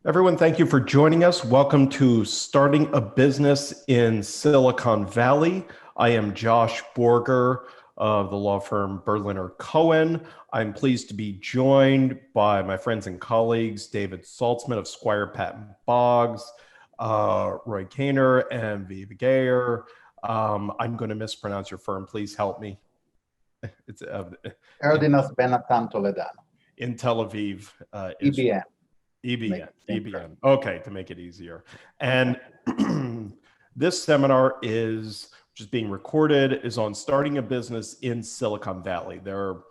Everyone, thank you for joining us. Welcome to Starting a Business in Silicon Valley. I am Josh Borger of the law firm Berliner Cohen. I'm pleased to be joined by my friends and colleagues, David Saltzman of Squire Patton Boggs, Roy Kaner, and Viva. I'm going to mispronounce your firm. Please help me. It's firmErdinast Ben Nathan Toledano. In Tel Aviv, EBN. EBN. Okay, to make it easier. And this seminar is just being recorded, is on starting a business in Silicon Valley. There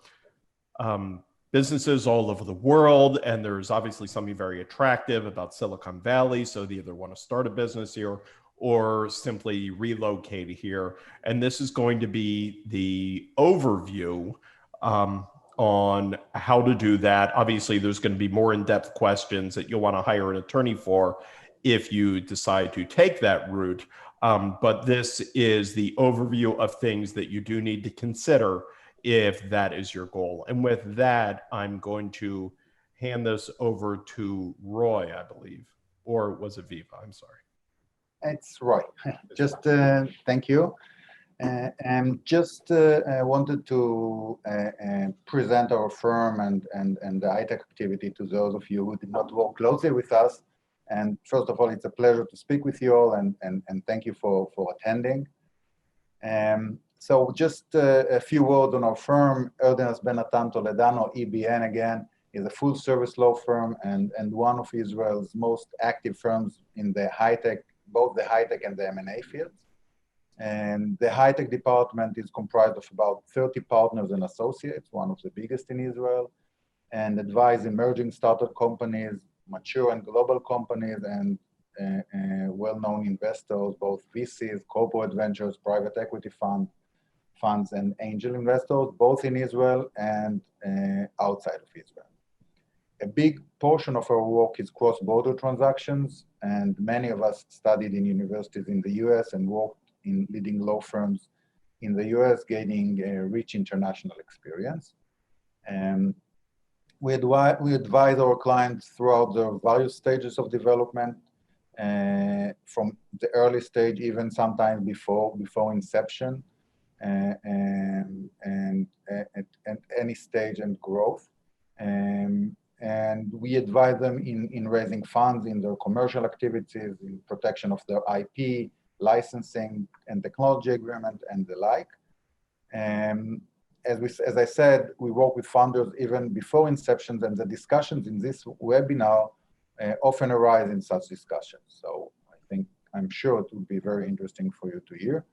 are businesses all over the world, and there's obviously something very attractive about Silicon Valley. So they either want to start a business here or simply relocate here. And this is going to be the overview on how to do that. Obviously, there's going to be more in-depth questions that you'll want to hire an attorney for if you decide to take that route. But this is the overview of things that you do need to consider if that is your goal. And with that, I'm going to hand this over to Roy, I believe, or was it Viva? I'm sorry. It's Roy. Just thank you. Just wanted to present our firm and the high-tech activity to those of you who did not work closely with us. And first of all, it's a pleasure to speak with you all, and thank you for attending. So just a few words on our firm. firmErdinast Ben Nathan Toledano, EBN again, is a full-service law firm and one of Israel's most active firms in the high-tech, both the high-tech and the M&A fields. And the high-tech department is comprised of about 30 partners and associates, one of the biggest in Israel, and advise emerging startup companies, mature and global companies, and well-known investors, both VCs, corporate ventures, private equity funds, and angel investors, both in Israel and outside of Israel. A big portion of our work is cross-border transactions, and many of us studied in universities in the US and worked in leading law firms in the US, gaining a rich international experience. We advise our clients throughout the various stages of development, from the early stage, even sometimes before inception, and at any stage and growth. And we advise them in raising funds, in their commercial activities, in protection of their IP, licensing and technology agreement, and the like. As I said, we work with founders even before inception, and the discussions in this webinar often arise in such discussions. So I'm sure it will be very interesting for you to hear.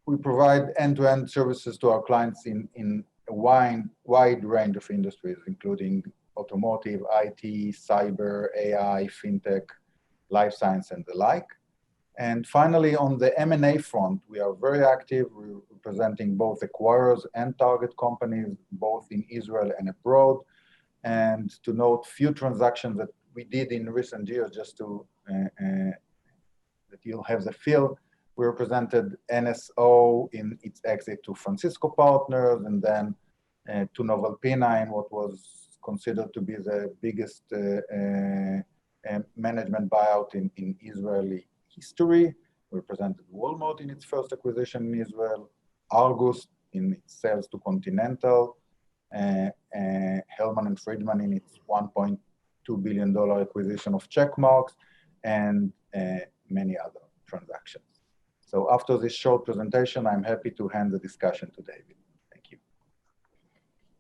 We provide end-to-end services to our clients in a wide range of industries, including automotive, IT, cyber, AI, fintech, life science, and the like. And finally, on the M&A front, we are very active. We're representing both acquirers and target companies, both in Israel and abroad. And to note few transactions that we did in recent years, just to that you'll have the feel. We represented NSO in its exit to Francisco Partners, and then to Novalpina in what was considered to be the biggest management buyout in Israeli history. We represented Walmart in its first acquisition in Israel, Argus in its sales to Continental, Hellman and Friedman in its $1.2 billion acquisition of Checkmarks, and many other transactions. So after this short presentation, I'm happy to hand the discussion to David. Thank you.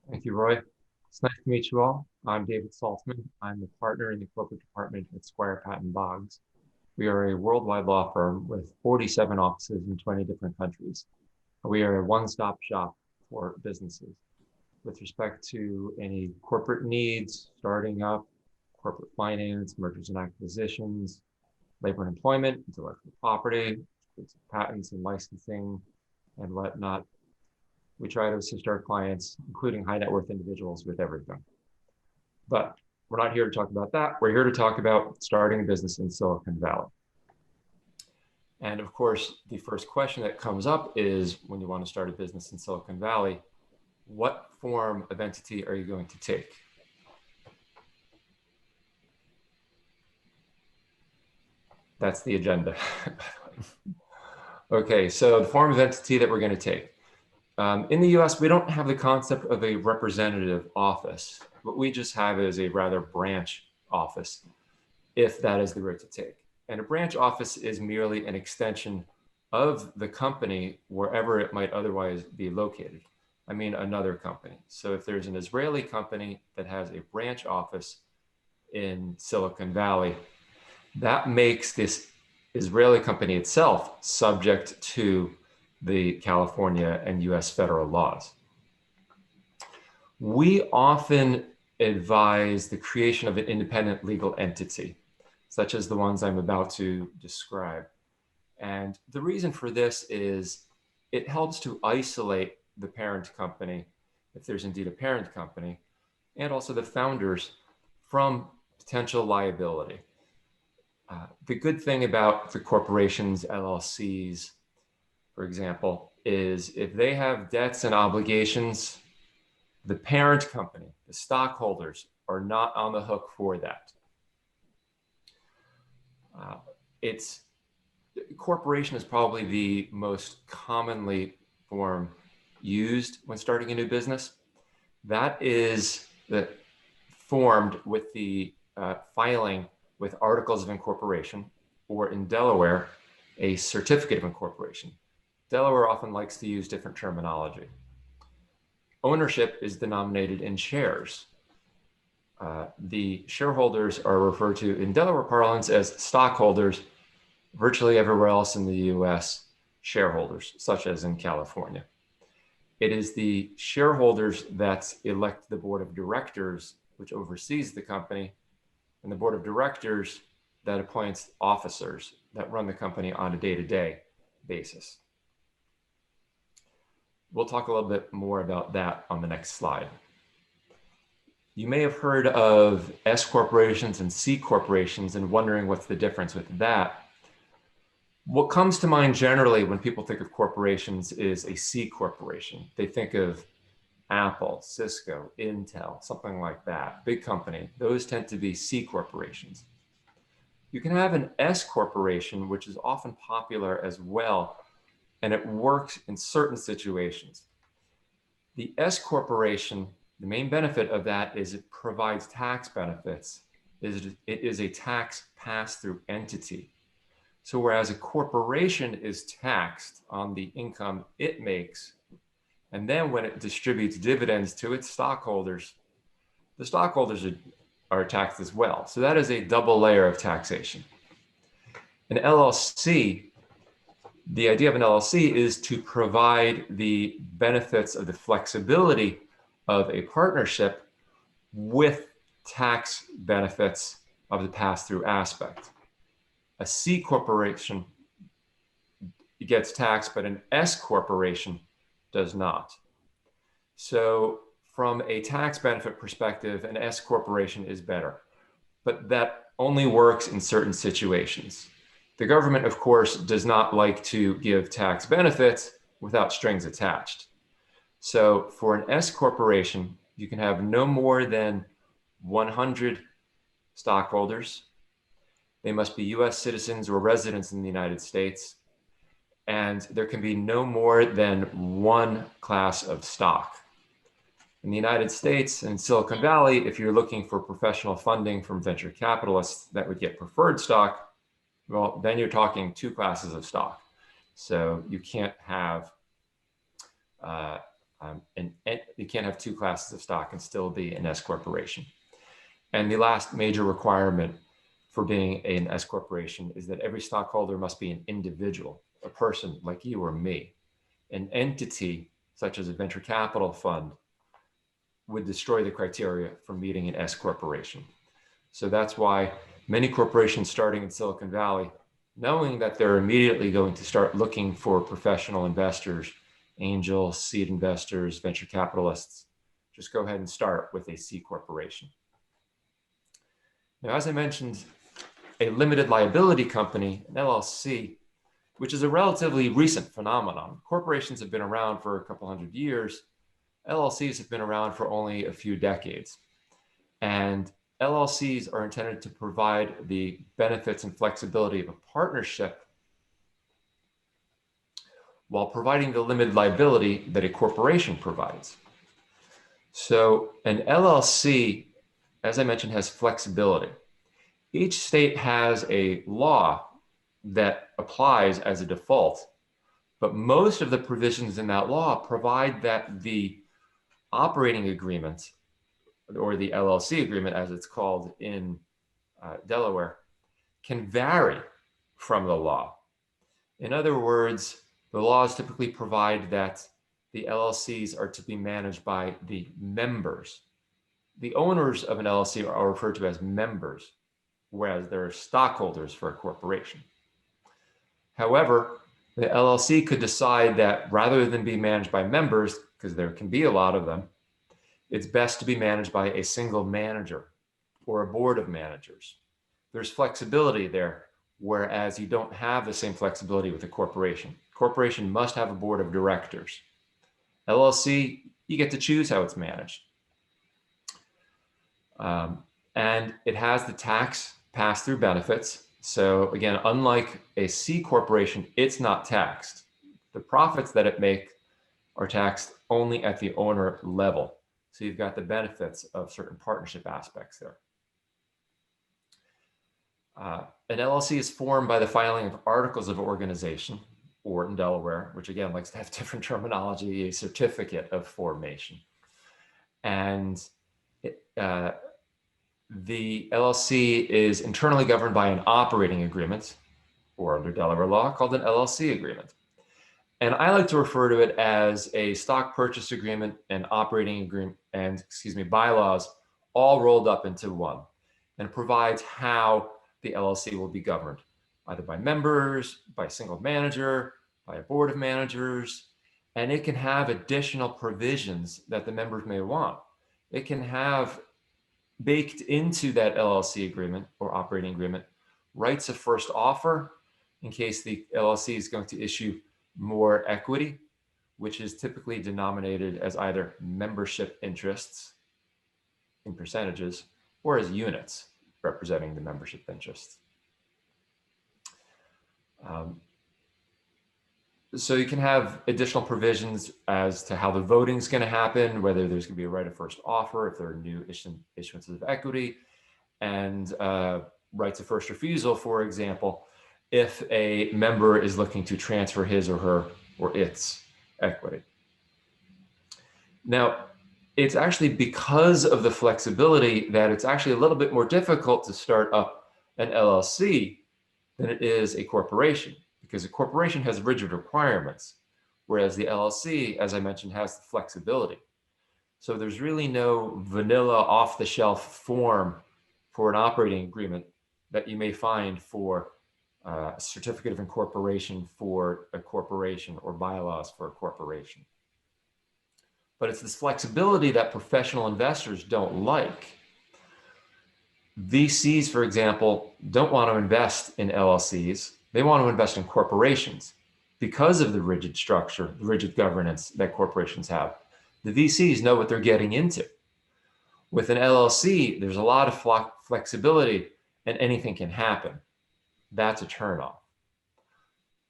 Thank you, Roy. It's nice to meet you all. I'm David Saltzman. I'm a partner in the corporate department at Squire Patton Boggs. We are a worldwide law firm with 47 offices in 20 different countries. We are a one-stop shop for businesses. With respect to any corporate needs, starting up, corporate finance, mergers and acquisitions, labor and employment, intellectual property, patents and licensing, and whatnot, we try to assist our clients, including high net worth individuals, with everything. But we're not here to talk about that. We're here to talk about starting a business in Silicon Valley. And of course, the first question that comes up is, when you want to start a business in Silicon Valley, what form of entity are you going to take? That's the agenda. Okay, so the form of entity that we're going to take. In the US, we don't have the concept of a representative office. What we just have is a rather branch office, if that is the route to take. And a branch office is merely an extension of the company wherever it might otherwise be located. I mean, another company. So if there's an Israeli company that has a branch office in Silicon Valley, that makes this Israeli company itself subject to the California and US federal laws. We often advise the creation of an independent legal entity, such as the ones I'm about to describe. And the reason for this is it helps to isolate the parent company, if there's indeed a parent company, and also the founders from potential liability. The good thing about the corporations, LLCs, for example, is if they have debts and obligations, the parent company, the stockholders, are not on the hook for that. Corporation is probably the most commonly form used when starting a new business. That is formed with the filing with articles of incorporation, or in Delaware, a certificate of incorporation. Delaware often likes to use different terminology. Ownership is denominated in shares. The shareholders are referred to in Delaware parlance as stockholders. Virtually everywhere else in the US, shareholders, such as in California. It is the shareholders that elect the board of directors, which oversees the company, and the board of directors that appoints officers that run the company on a day-to-day basis. We'll talk a little bit more about that on the next slide. You may have heard of S corporations and C corporations and wondering what's the difference with that. What comes to mind generally when people think of corporations is a C corporation. They think of Apple, Cisco, Intel, something like that, big company. Those tend to be C corporations. You can have an S corporation, which is often popular as well, and it works in certain situations. The S corporation, the main benefit of that is it provides tax benefits. It is a tax pass-through entity. So whereas a corporation is taxed on the income it makes, and then when it distributes dividends to its stockholders, the stockholders are taxed as well. So that is a double layer of taxation. An LLC, the idea of an LLC is to provide the benefits of the flexibility of a partnership with tax benefits of the pass-through aspect. A C corporation gets taxed, but an S corporation does not. So from a tax benefit perspective, an S corporation is better, but that only works in certain situations. The government, of course, does not like to give tax benefits without strings attached. So for an S corporation, you can have no more than 100 stockholders. They must be US citizens or residents in the United States. And there can be no more than one class of stock. In the United States and Silicon Valley, if you're looking for professional funding from venture capitalists that would get preferred stock, well, then you're talking two classes of stock. So you can't have two classes of stock and still be an S corporation. And the last major requirement for being an S corporation is that every stockholder must be an individual, a person like you or me. An entity, such as a venture capital fund, would destroy the criteria for meeting an S corporation. So that's why many corporations starting in Silicon Valley, knowing that they're immediately going to start looking for professional investors, angels, seed investors, venture capitalists, just go ahead and start with a C corporation. Now, as I mentioned, a limited liability company, an LLC, which is a relatively recent phenomenon. Corporations have been around for a couple hundred years. LLCs have been around for only a few decades. And LLCs are intended to provide the benefits and flexibility of a partnership while providing the limited liability that a corporation provides. So an LLC, as I mentioned, has flexibility. Each state has a law that applies as a default, but most of the provisions in that law provide that the operating agreement, or the LLC agreement as it's called in Delaware, can vary from the law. In other words, the laws typically provide that the LLCs are to be managed by the members. The owners of an LLC are referred to as members, whereas they're stockholders for a corporation. However, the LLC could decide that rather than be managed by members, because there can be a lot of them, it's best to be managed by a single manager or a board of managers. There's flexibility there, whereas you don't have the same flexibility with a corporation. Corporation must have a board of directors. LLC, you get to choose how it's managed. And it has the tax pass-through benefits. So again, unlike a C corporation, it's not taxed. The profits that it makes are taxed only at the owner level. So you've got the benefits of certain partnership aspects there. An LLC is formed by the filing of articles of organization, or in Delaware, which again likes to have different terminology, a certificate of formation. And the LLC is internally governed by an operating agreement, or under Delaware law, called an LLC agreement. And I like to refer to it as a stock purchase agreement and operating agreement and, bylaws all rolled up into one, and provides how the LLC will be governed, either by members, by a single manager, by a board of managers, and it can have additional provisions that the members may want. It can have baked into that LLC agreement or operating agreement rights of first offer in case the LLC is going to issue more equity, which is typically denominated as either membership interests in percentages or as units representing the membership interests. So you can have additional provisions as to how the voting is going to happen, whether there's going to be a right of first offer, if there are new issuances of equity, and rights of first refusal, for example, if a member is looking to transfer his or her or its equity. Now, it's actually because of the flexibility that it's actually a little bit more difficult to start up an LLC than it is a corporation, because a corporation has rigid requirements, whereas the LLC, as I mentioned, has the flexibility. So there's really no vanilla off-the-shelf form for an operating agreement that you may find for a certificate of incorporation for a corporation or bylaws for a corporation. But it's this flexibility that professional investors don't like. VCs, for example, don't want to invest in LLCs. They want to invest in corporations because of the rigid structure, the rigid governance that corporations have. The VCs know what they're getting into. With an LLC, there's a lot of flexibility and anything can happen. That's a turnoff.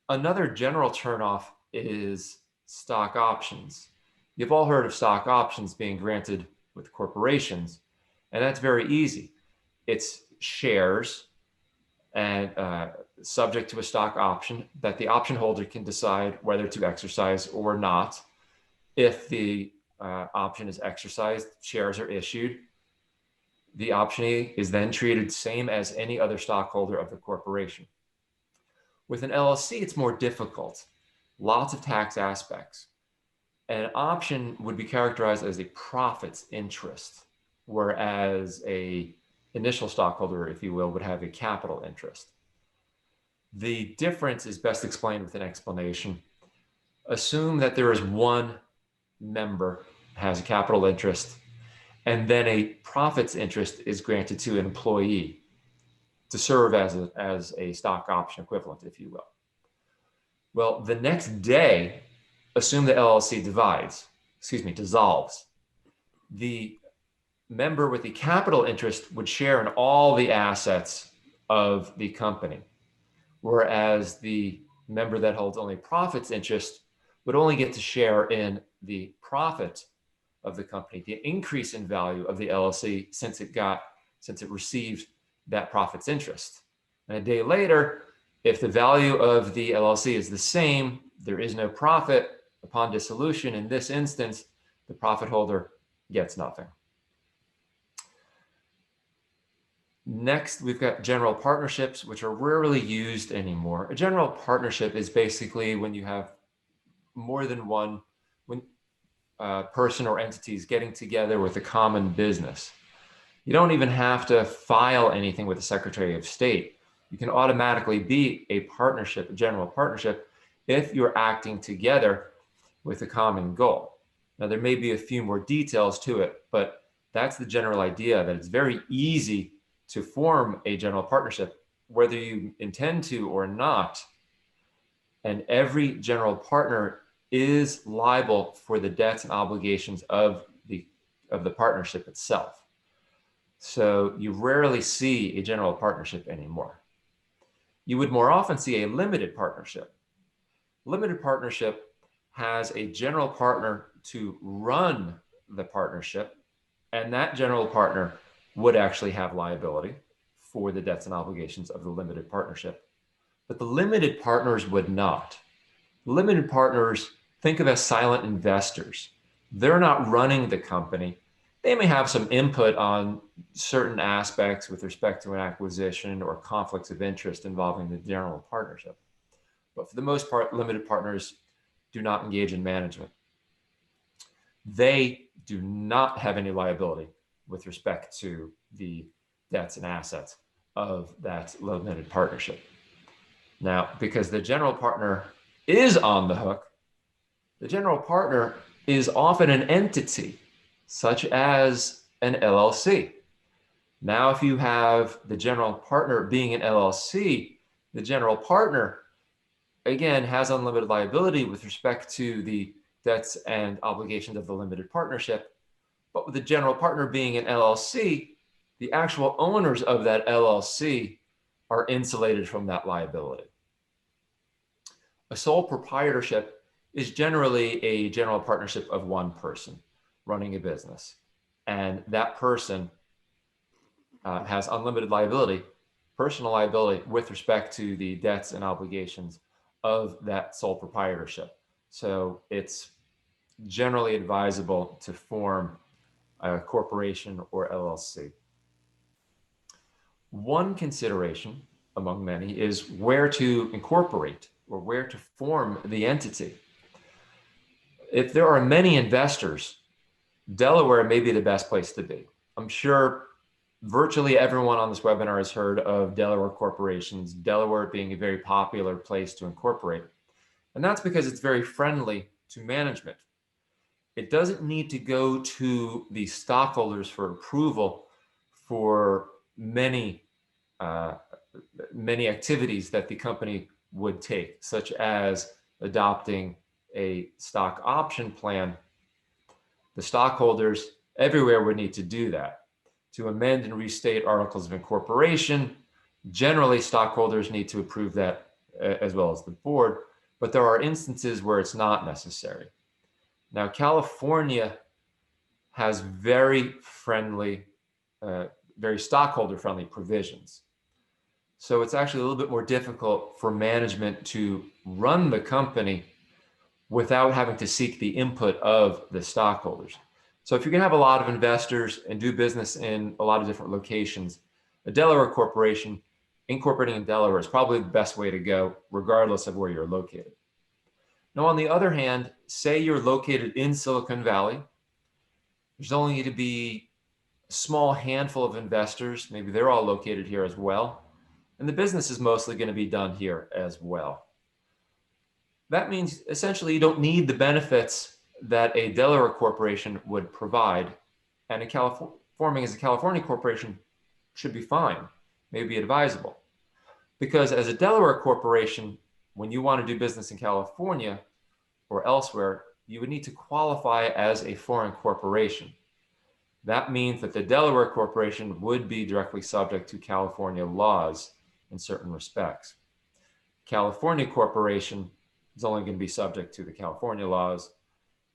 Another general turnoff is stock options. You've all heard of stock options being granted with corporations, and that's very easy. It's shares and subject to a stock option that the option holder can decide whether to exercise or not. If the option is exercised, shares are issued. The optionee is then treated same as any other stockholder of the corporation. With an LLC, it's more difficult. Lots of tax aspects. An option would be characterized as a profits interest, whereas a initial stockholder, if you will, would have a capital interest. The difference is best explained with an explanation. Assume that there is one member has a capital interest, and then a profits interest is granted to an employee to serve as a stock option equivalent, if you will. Well, the next day, assume the LLC dissolves. The member with the capital interest would share in all the assets of the company, whereas the member that holds only profits interest would only get to share in the profit of the company, the increase in value of the LLC since it received that profits interest. And a day later, if the value of the LLC is the same, there is no profit upon dissolution. In this instance, the profit holder gets nothing. Next, we've got general partnerships, which are rarely used anymore. A general partnership is basically when you have more than one person or entities getting together with a common business. You don't even have to file anything with the Secretary of State. You can automatically be a partnership, a general partnership, if you're acting together with a common goal. Now, there may be a few more details to it, but that's the general idea, that it's very easy to form a general partnership, whether you intend to or not. And every general partner is liable for the debts and obligations of the partnership itself. So you rarely see a general partnership anymore. You would more often see a limited partnership. Limited partnership has a general partner to run the partnership, and that general partner would actually have liability for the debts and obligations of the limited partnership. But the limited partners would not. Limited partners, think of as silent investors. They're not running the company. They may have some input on certain aspects with respect to an acquisition or conflicts of interest involving the general partnership. But for the most part, limited partners do not engage in management. They do not have any liability with respect to the debts and assets of that limited partnership. Now, because the general partner is on the hook, the general partner is often an entity, such as an LLC. Now, if you have the general partner being an LLC, the general partner, again, has unlimited liability with respect to the debts and obligations of the limited partnership. But with the general partner being an LLC, the actual owners of that LLC are insulated from that liability. A sole proprietorship is generally a general partnership of one person running a business. And that person has unlimited liability, personal liability with respect to the debts and obligations of that sole proprietorship. So it's generally advisable to form a corporation or LLC. One consideration among many is where to incorporate or where to form the entity. If there are many investors, Delaware may be the best place to be. I'm sure virtually everyone on this webinar has heard of Delaware corporations, Delaware being a very popular place to incorporate. And that's because it's very friendly to management. It doesn't need to go to the stockholders for approval for many activities that the company would take, such as adopting a stock option plan. The stockholders everywhere would need to do that. To amend and restate articles of incorporation, generally stockholders need to approve that as well as the board, but there are instances where it's not necessary. Now, California has very friendly, very stockholder-friendly provisions. So it's actually a little bit more difficult for management to run the company without having to seek the input of the stockholders. So if you're going to have a lot of investors and do business in a lot of different locations, a Delaware corporation incorporating in Delaware is probably the best way to go, regardless of where you're located. Now, on the other hand, say you're located in Silicon Valley, there's only going to be a small handful of investors, maybe they're all located here as well, and the business is mostly going to be done here as well. That means essentially you don't need the benefits that a Delaware corporation would provide, and forming as a California corporation should be fine, maybe advisable. Because as a Delaware corporation, when you want to do business in California or elsewhere, you would need to qualify as a foreign corporation. That means that the Delaware corporation would be directly subject to California laws in certain respects. California corporation is only going to be subject to the California laws,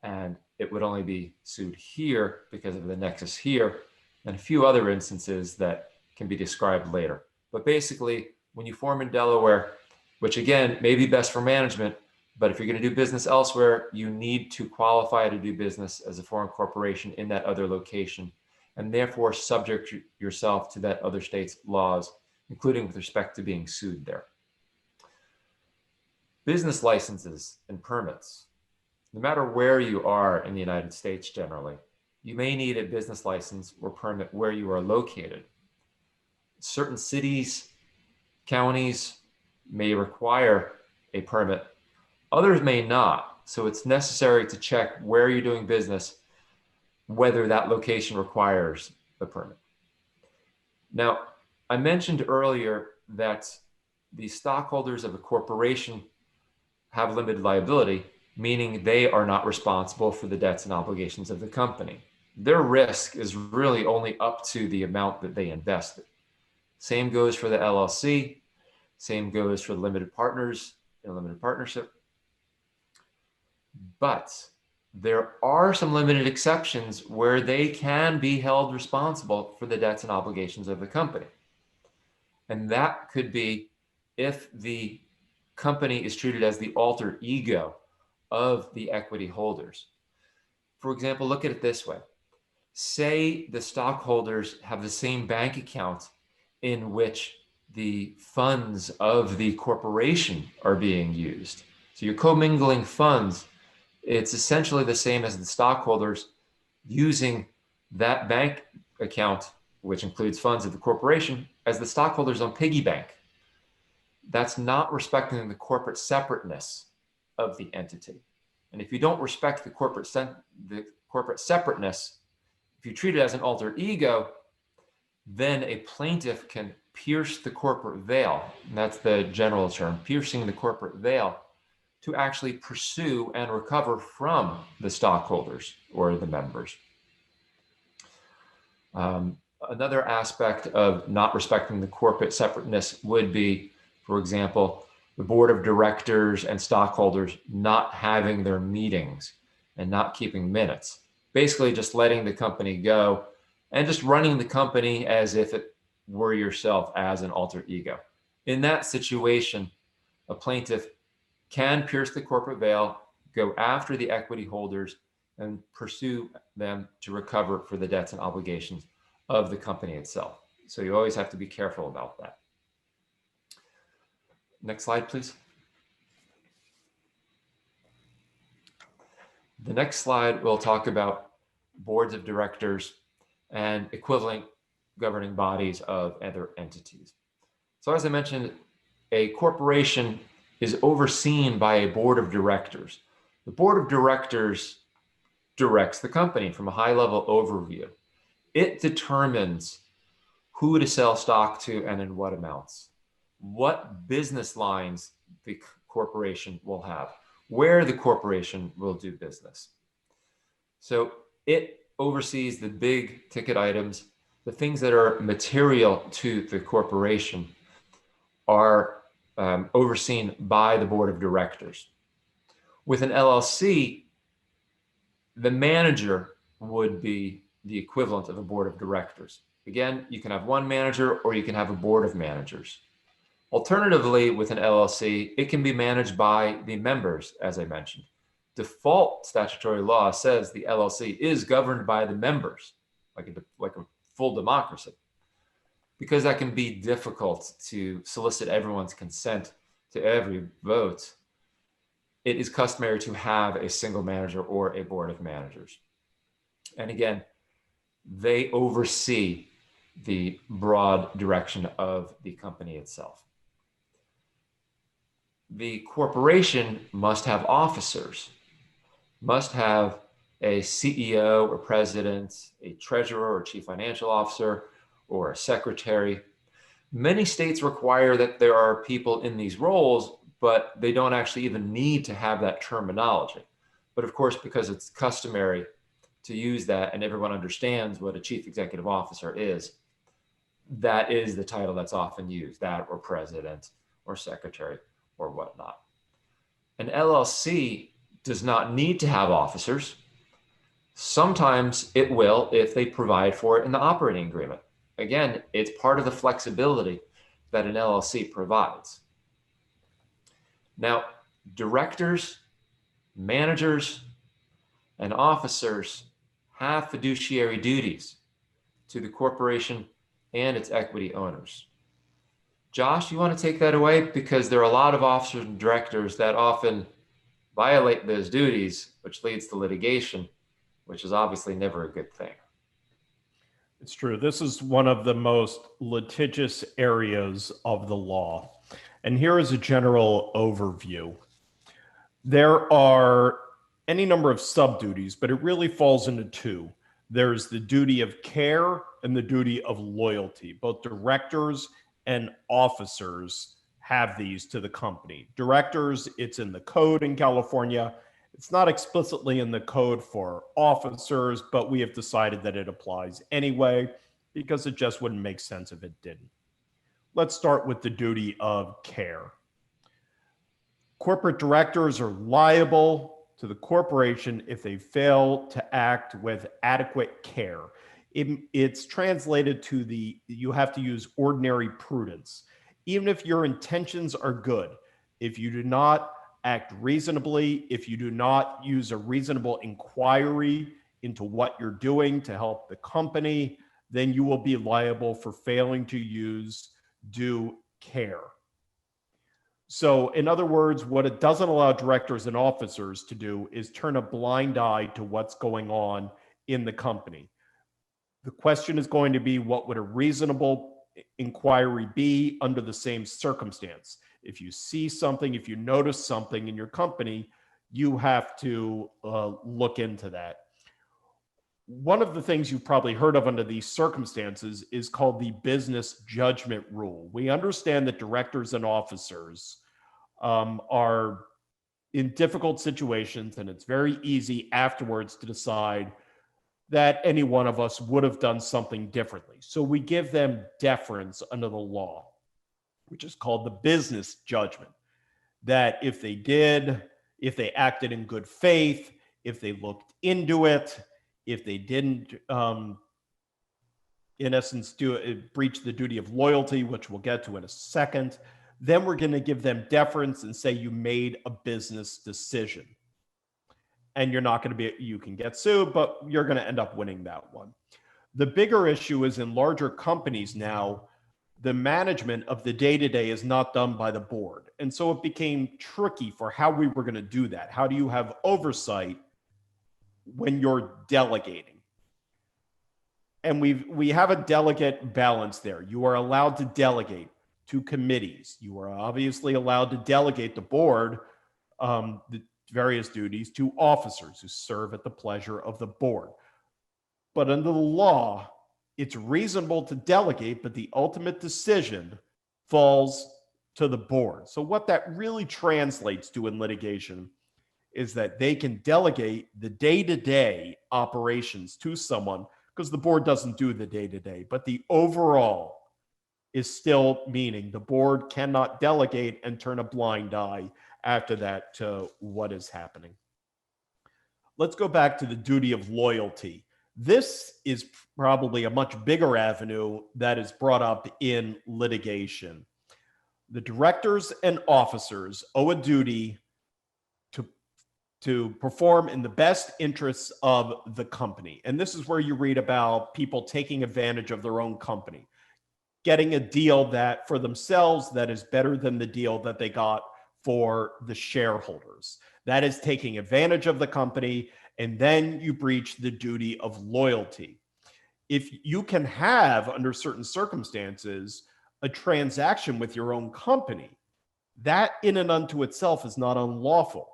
and it would only be sued here because of the nexus here, and a few other instances that can be described later. But basically, when you form in Delaware, which again may be best for management, but if you're going to do business elsewhere, you need to qualify to do business as a foreign corporation in that other location, and therefore subject yourself to that other state's laws, including with respect to being sued there. Business licenses and permits. No matter where you are in the United States generally, you may need a business license or permit where you are located. Certain cities, counties may require a permit, others may not. So it's necessary to check where you're doing business, whether that location requires a permit. Now, I mentioned earlier that the stockholders of a corporation have limited liability, meaning they are not responsible for the debts and obligations of the company. Their risk is really only up to the amount that they invested. Same goes for the LLC, same goes for limited partners in a limited partnership. But there are some limited exceptions where they can be held responsible for the debts and obligations of the company. And that could be if the company is treated as the alter ego of the equity holders. For example, look at it this way. Say the stockholders have the same bank account in which the funds of the corporation are being used. So you're commingling funds. It's essentially the same as the stockholders using that bank account, which includes funds of the corporation, as the stockholders on piggy bank. That's not respecting the corporate separateness of the entity. And if you don't respect the corporate separateness, if you treat it as an alter ego, then a plaintiff can pierce the corporate veil. And that's the general term, piercing the corporate veil, to actually pursue and recover from the stockholders or the members. Another aspect of not respecting the corporate separateness would be, for example, the board of directors and stockholders not having their meetings and not keeping minutes. Basically just letting the company go and just running the company as if it were yourself as an alter ego. In that situation, a plaintiff can pierce the corporate veil, go after the equity holders, and pursue them to recover for the debts and obligations of the company itself. So you always have to be careful about that. Next slide, please. The next slide, we'll talk about boards of directors and equivalent governing bodies of other entities. So as I mentioned, a corporation is overseen by a board of directors. The board of directors directs the company from a high-level overview. It determines who to sell stock to and in what amounts, what business lines the corporation will have, where the corporation will do business. So it oversees the big ticket items. The things that are material to the corporation are overseen by the board of directors. With an LLC, the manager would be the equivalent of a board of directors. Again, you can have one manager or you can have a board of managers. Alternatively, with an LLC, it can be managed by the members, as I mentioned. Default statutory law says the LLC is governed by the members, like a full democracy. Because that can be difficult to solicit everyone's consent to every vote, it is customary to have a single manager or a board of managers. And again, they oversee the broad direction of the company itself. The corporation must have officers, must have a CEO or president, a treasurer or chief financial officer, or a secretary. Many states require that there are people in these roles, but they don't actually even need to have that terminology. But of course, because it's customary to use that, and everyone understands what a chief executive officer is, that is the title that's often used, that or president or secretary or whatnot. An LLC does not need to have officers. Sometimes it will if they provide for it in the operating agreement. Again, it's part of the flexibility that an LLC provides. Now, directors, managers, and officers have fiduciary duties to the corporation and its equity owners. Josh, you want to take that away? Because there are a lot of officers and directors that often violate those duties, which leads to litigation, which is obviously never a good thing. It's true. This is one of the most litigious areas of the law. And here is a general overview. There are any number of sub-duties, but it really falls into two. There's the duty of care and the duty of loyalty. Both directors and officers have these to the company. Directors, it's in the code in California. It's not explicitly in the code for officers, but we have decided that it applies anyway because it just wouldn't make sense if it didn't. Let's start with the duty of care. Corporate directors are liable to the corporation if they fail to act with adequate care. It's translated to you have to use ordinary prudence. Even if your intentions are good, if you do not act reasonably, if you do not use a reasonable inquiry into what you're doing to help the company, then you will be liable for failing to use due care. So in other words, what it doesn't allow directors and officers to do is turn a blind eye to what's going on in the company. The question is going to be, what would a reasonable inquiry be under the same circumstance? If you see something, if you notice something in your company, you have to look into that. One of the things you've probably heard of under these circumstances is called the business judgment rule. We understand that directors and officers are in difficult situations, and it's very easy afterwards to decide that any one of us would have done something differently. So we give them deference under the law, which is called the business judgment, that if they acted in good faith, if they looked into it, if they didn't, in essence, breach the duty of loyalty, which we'll get to in a second, then we're going to give them deference and say you made a business decision. And you're not going to you can get sued, but you're going to end up winning that one. The bigger issue is in larger companies now, the management of the day-to-day is not done by the board. And so it became tricky for how we were going to do that. How do you have oversight when you're delegating? And we have a delegate balance there. You are allowed to delegate to committees. You are obviously allowed to delegate the board the various duties to officers who serve at the pleasure of the board. But under the law, it's reasonable to delegate, but the ultimate decision falls to the board. So what that really translates to in litigation is that they can delegate the day-to-day operations to someone, because the board doesn't do the day-to-day, but the overall is still meaning the board cannot delegate and turn a blind eye after that to what is happening. Let's go back to the duty of loyalty. This is probably a much bigger avenue that is brought up in litigation. The directors and officers owe a duty to perform in the best interests of the company. And this is where you read about people taking advantage of their own company, getting a deal that for themselves that is better than the deal that they got for the shareholders. That is taking advantage of the company, and then you breach the duty of loyalty. If you can have, under certain circumstances, a transaction with your own company, that in and unto itself is not unlawful,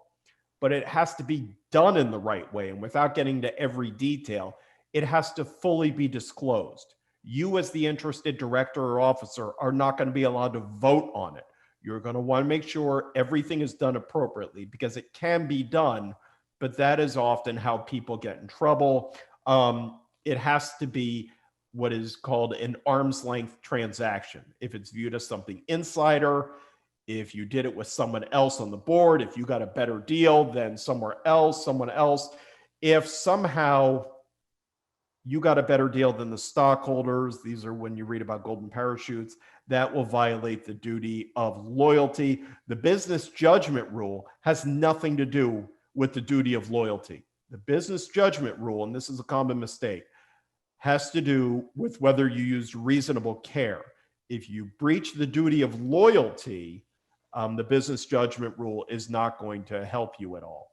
but it has to be done in the right way. And without getting to every detail, it has to fully be disclosed. You as the interested director or officer are not going to be allowed to vote on it. You're going to want to make sure everything is done appropriately, because it can be done but that is often how people get in trouble. It has to be what is called an arm's length transaction. If it's viewed as something insider, if you did it with someone else on the board, if you got a better deal than someone else, if somehow you got a better deal than the stockholders, these are when you read about golden parachutes, that will violate the duty of loyalty. The business judgment rule has nothing to do with the duty of loyalty. The business judgment rule, and this is a common mistake, has to do with whether you used reasonable care. If you breach the duty of loyalty, the business judgment rule is not going to help you at all.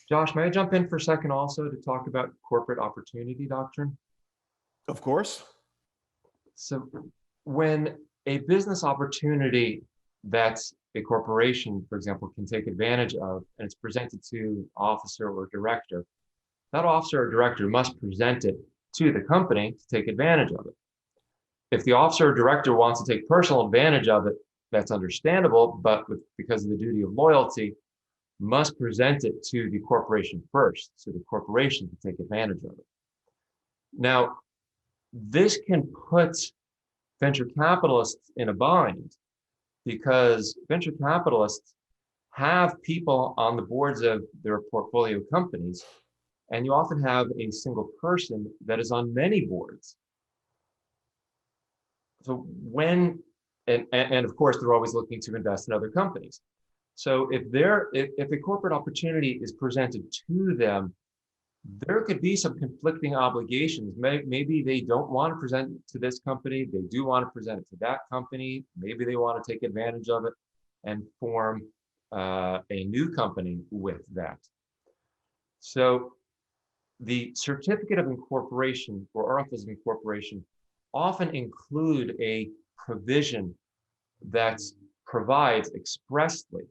Josh, may I jump in for a second also to talk about corporate opportunity doctrine? Of course. So when a business opportunity that's a corporation, for example, can take advantage of, and it's presented to an officer or director, that officer or director must present it to the company to take advantage of it. If the officer or director wants to take personal advantage of it, that's understandable, but because of the duty of loyalty, must present it to the corporation first, so the corporation can take advantage of it. Now, this can put venture capitalists in a bind because venture capitalists have people on the boards of their portfolio companies, and you often have a single person that is on many boards. So and of course, they're always looking to invest in other companies. So if a corporate opportunity is presented to them, there could be some conflicting obligations. Maybe they don't want to present it to this company. They do want to present it to that company. Maybe they want to take advantage of it and form a new company with that. So the certificate of incorporation or articles of incorporation often include a provision that provides expressly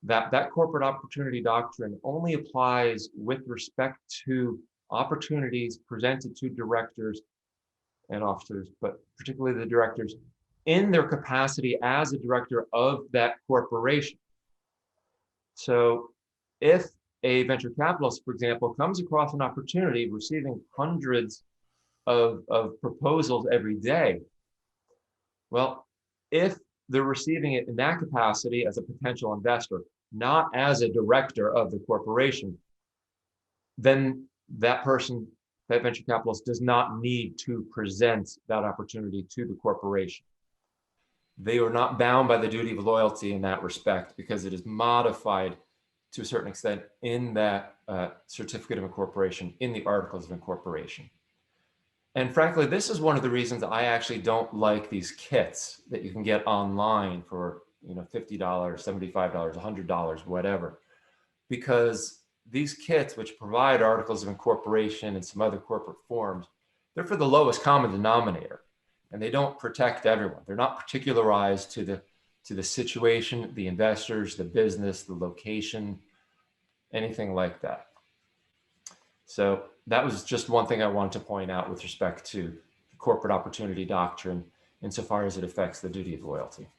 that corporate opportunity doctrine only applies with respect to opportunities presented to directors and officers, but particularly the directors in their capacity as a director of that corporation. So if a venture capitalist, for example, comes across an opportunity receiving hundreds of proposals every day, well, if they're receiving it in that capacity as a potential investor, not as a director of the corporation, then that person, that venture capitalist, does not need to present that opportunity to the corporation. They are not bound by the duty of loyalty in that respect because it is modified to a certain extent in that certificate of incorporation, in the articles of incorporation. And frankly, this is one of the reasons I actually don't like these kits that you can get online for $50, $75, $100, whatever, because these kits, which provide articles of incorporation and some other corporate forms, they're for the lowest common denominator, and they don't protect everyone. They're not particularized to the situation, the investors, the business, the location, anything like that. So that was just one thing I wanted to point out with respect to the corporate opportunity doctrine insofar as it affects the duty of loyalty.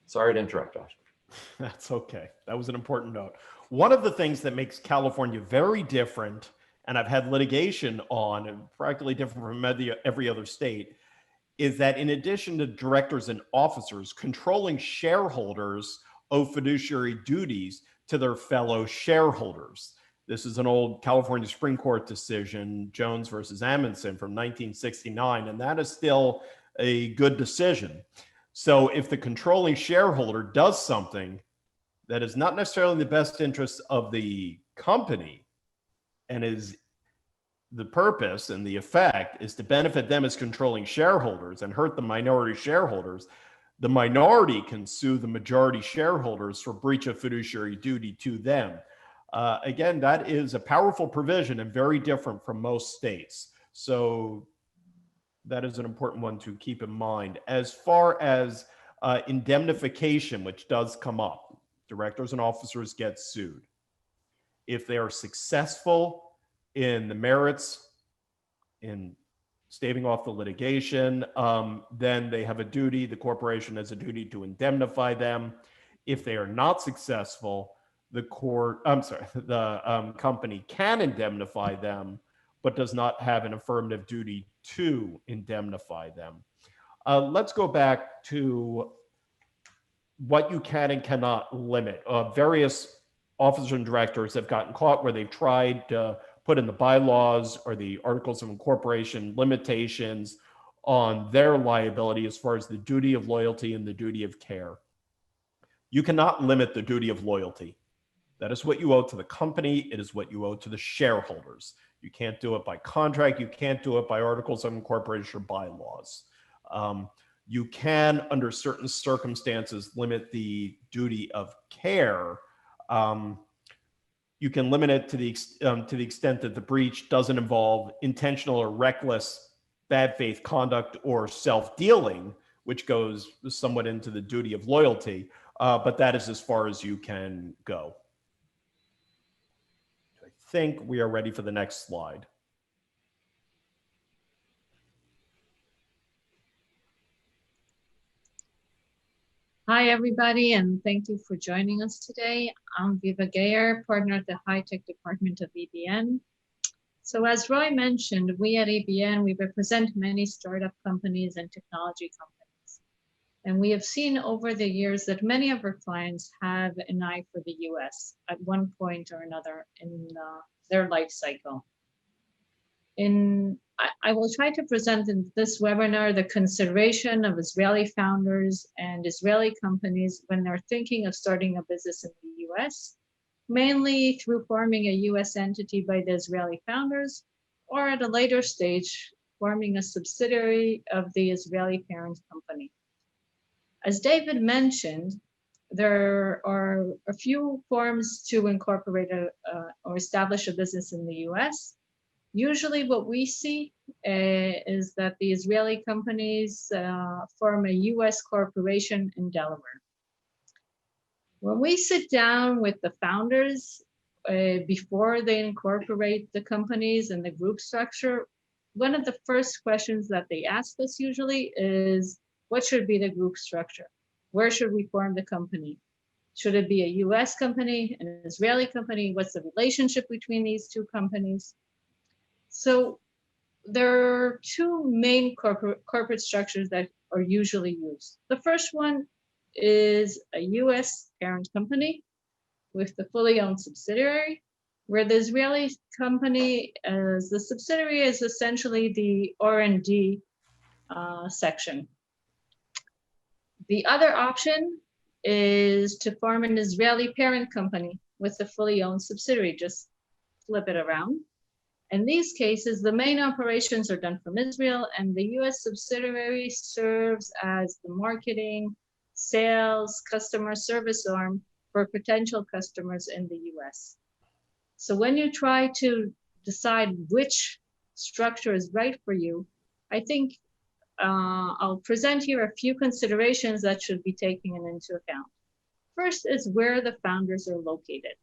Sorry to interrupt, Josh. That's okay. That was an important note. One of the things that makes California very different, and I've had litigation on, and practically different from every other state, is that in addition to directors and officers, controlling shareholders owe fiduciary duties to their fellow shareholders. This is an old California Supreme Court decision, Jones versus Amundsen from 1969, and that is still a good decision. So if the controlling shareholder does something that is not necessarily in the best interest of the company, and is the purpose and the effect is to benefit them as controlling shareholders and hurt the minority shareholders, the minority can sue the majority shareholders for breach of fiduciary duty to them. Again, that is a powerful provision and very different from most states. So that is an important one to keep in mind. As far as indemnification, which does come up, directors and officers get sued. If they are successful in the merits, in staving off the litigation, then they have a duty, the corporation has a duty to indemnify them. If they are not successful, the company can indemnify them, but does not have an affirmative duty to indemnify them. Let's go back to what you can and cannot limit. Various officers and directors have gotten caught where they've tried to put in the bylaws or the articles of incorporation limitations on their liability as far as the duty of loyalty and the duty of care. You cannot limit the duty of loyalty. That is what you owe to the company. It is what you owe to the shareholders. You can't do it by contract. You can't do it by articles of incorporation or bylaws. You can, under certain circumstances, limit the duty of care. You can limit it to the extent that the breach doesn't involve intentional or reckless bad faith conduct or self-dealing, which goes somewhat into the duty of loyalty, but that is as far as you can go. I think we are ready for the next slide. Hi, everybody, and thank you for joining us today. I'm Viva, partner at the high-tech department of EBN. So as Roy mentioned, we at EBN, we represent many startup companies and technology companies. And we have seen over the years that many of our clients have an eye for the US at one point or another in their life cycle. I will try to present in this webinar the consideration of Israeli founders and Israeli companies when they're thinking of starting a business in the US, mainly through forming a US entity by the Israeli founders, or at a later stage, forming a subsidiary of the Israeli parent company. As David mentioned, there are a few forms to incorporate or establish a business in the US. Usually what we see is that the Israeli companies form a US corporation in Delaware. When we sit down with the founders before they incorporate the companies and the group structure, one of the first questions that they ask us usually is, what should be the group structure? Where should we form the company? Should it be a US company, an Israeli company? What's the relationship between these two companies? So there are two main corporate structures that are usually used. The first one is a US parent company with the fully owned subsidiary, where the Israeli company, as the subsidiary, is essentially the R&D section. The other option is to form an Israeli parent company with a fully owned subsidiary, just flip it around. In these cases, the main operations are done from Israel, and the US subsidiary serves as the marketing, sales, customer service arm for potential customers in the US. So when you try to decide which structure is right for you, I think I'll present here a few considerations that should be taken into account. First is where the founders are located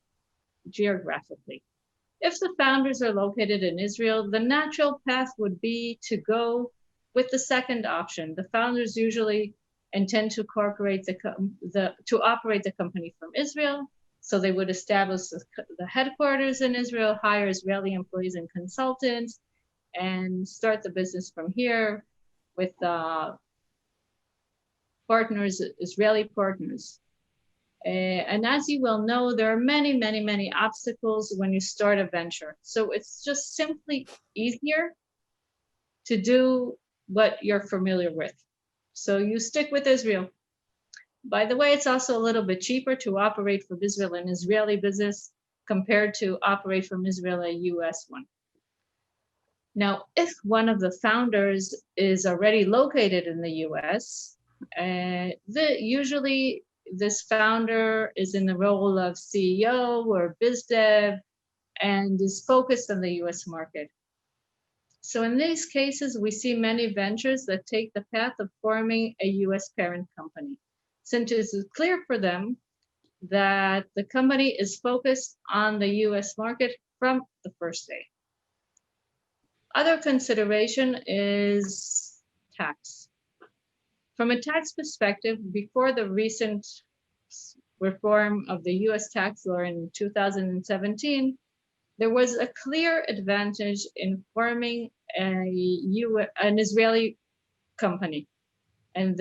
geographically. If the founders are located in Israel, the natural path would be to go with the second option. The founders usually intend to operate the company from Israel, so they would establish the headquarters in Israel, hire Israeli employees and consultants, and start the business from here with partners, Israeli partners. And as you well know, there are many, many, many obstacles when you start a venture. So it's just simply easier to do what you're familiar with. So you stick with Israel. By the way, it's also a little bit cheaper to operate from Israel an Israeli business compared to operate from Israel a US one. Now, if one of the founders is already located in the US, usually this founder is in the role of CEO or biz dev and is focused on the US market. So in these cases, we see many ventures that take the path of forming a US parent company, since it is clear for them that the company is focused on the US market from the first day. Other consideration is tax. From a tax perspective, before the recent reform of the US tax law in 2017, there was a clear advantage in forming an Israeli company, and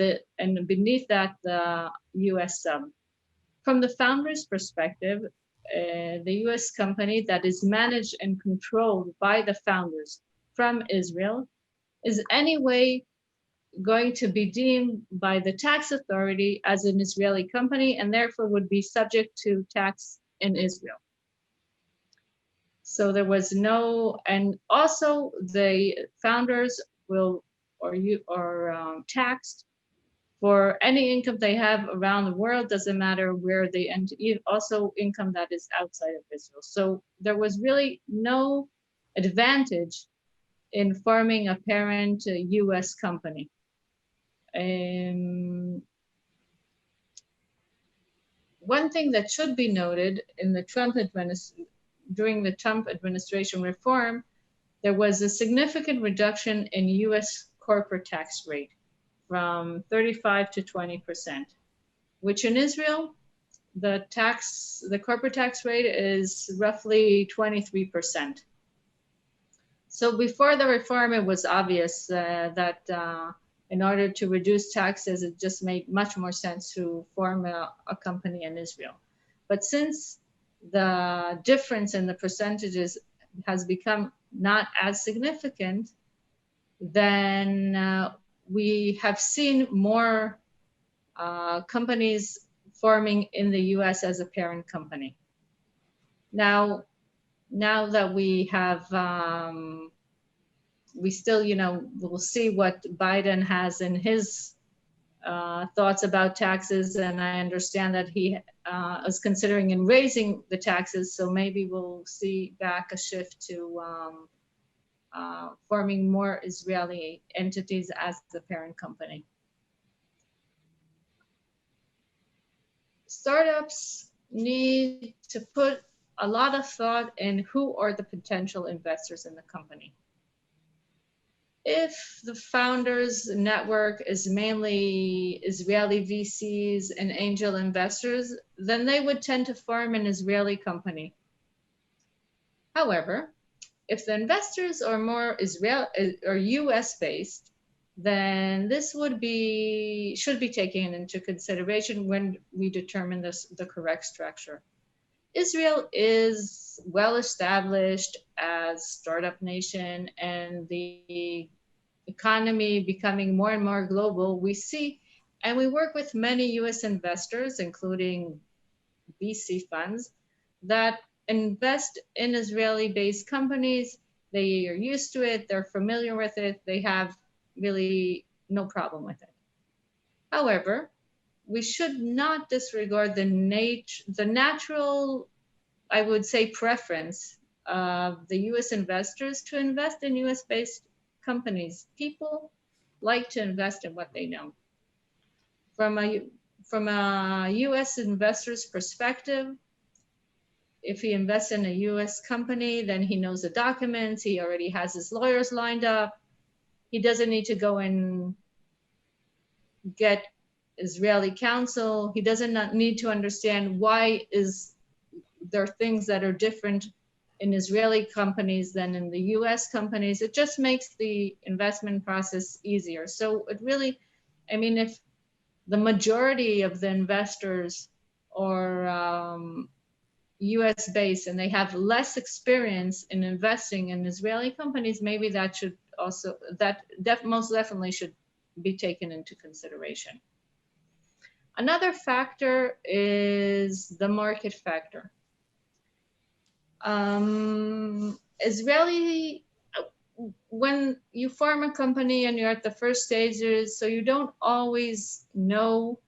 beneath that, the US sub. From the founder's perspective, the US company that is managed and controlled by the founders from Israel is anyway going to be deemed by the tax authority as an Israeli company, and therefore would be subject to tax in Israel. So there was no, and also the founders will taxed for any income they have around the world, doesn't matter where they end, also income that is outside of Israel. So there was really no advantage in forming a parent US company. One thing that should be noted in the during the Trump administration reform, there was a significant reduction in US corporate tax rate from 35 to 20%, which in Israel, the corporate tax rate is roughly 23%. So before the reform, it was obvious that in order to reduce taxes, it just made much more sense to form a company in Israel. But since the difference in the percentages has become not as significant, then we have seen more companies forming in the US as a parent company. Now that we have, we still, we'll see what Biden has in his thoughts about taxes, and I understand that he is considering in raising the taxes, so maybe we'll see back a shift to forming more Israeli entities as the parent company. Startups need to put a lot of thought in who are the potential investors in the company. If the founders' network is mainly Israeli VCs and angel investors, then they would tend to form an Israeli company. However, if the investors are more US based, then this should be taken into consideration when we determine the correct structure. Israel is well established as startup nation, and the economy becoming more and more global. We see, and we work with many US investors, including VC funds, that invest in Israeli-based companies. They are used to it, they're familiar with it, they have really no problem with it. However, we should not disregard the natural, I would say, preference of the US investors to invest in US-based companies. People like to invest in what they know. From a US investor's perspective, if he invests in a US company, then he knows the documents, he already has his lawyers lined up. He doesn't need to go and get Israeli counsel. He doesn't need to understand why there are things that are different in Israeli companies than in the US companies. It just makes the investment process easier. So it really, I mean, if the majority of the investors are US based and they have less experience in investing in Israeli companies, maybe that should also, most definitely should be taken into consideration. Another factor is the market factor. When you form a company and you're at the first stages, so you don't always know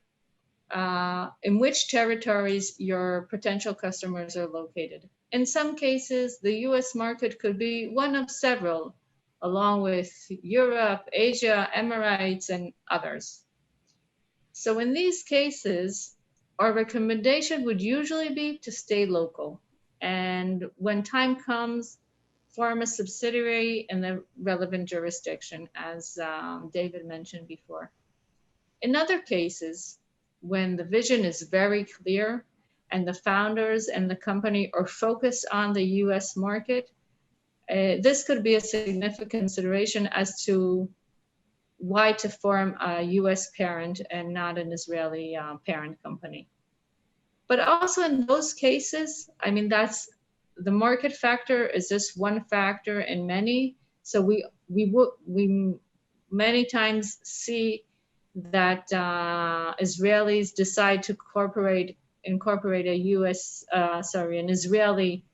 in which territories your potential customers are located. In some cases, the US market could be one of several, along with Europe, Asia, Emirates, and others. So in these cases, our recommendation would usually be to stay local. And when time comes, form a subsidiary in the relevant jurisdiction, as David mentioned before. In other cases, when the vision is very clear and the founders and the company are focused on the US market, this could be a significant consideration as to why to form a US parent and not an Israeli parent company. But also in those cases, I mean, that's the market factor is just one factor in many. So we many times see that Israelis decide to incorporate a an Israeli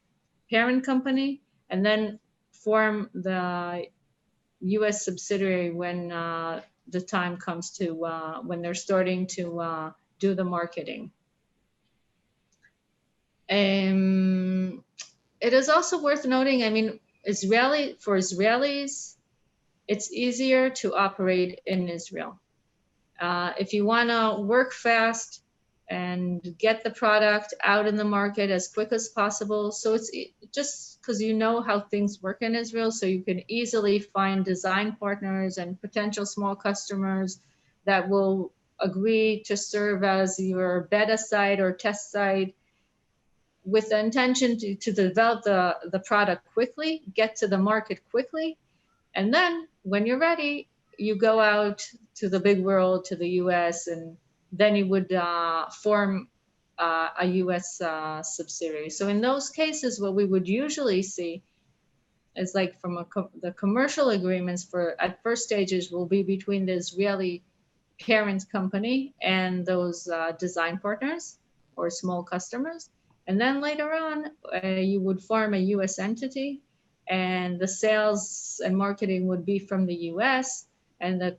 parent company and then form the US subsidiary when the time comes to when they're starting to do the marketing. It is also worth noting, I mean, for Israelis, it's easier to operate in Israel. If you want to work fast and get the product out in the market as quick as possible, so it's just because you know how things work in Israel, so you can easily find design partners and potential small customers that will agree to serve as your beta site or test site with the intention to develop the product quickly, get to the market quickly, and then when you're ready, you go out to the big world, to the US, and then you would form a US subsidiary. So in those cases, what we would usually see is like from the commercial agreements at first stages will be between the Israeli parent company and those design partners or small customers. And then later on, you would form a US entity, and the sales and marketing would be from the US, and the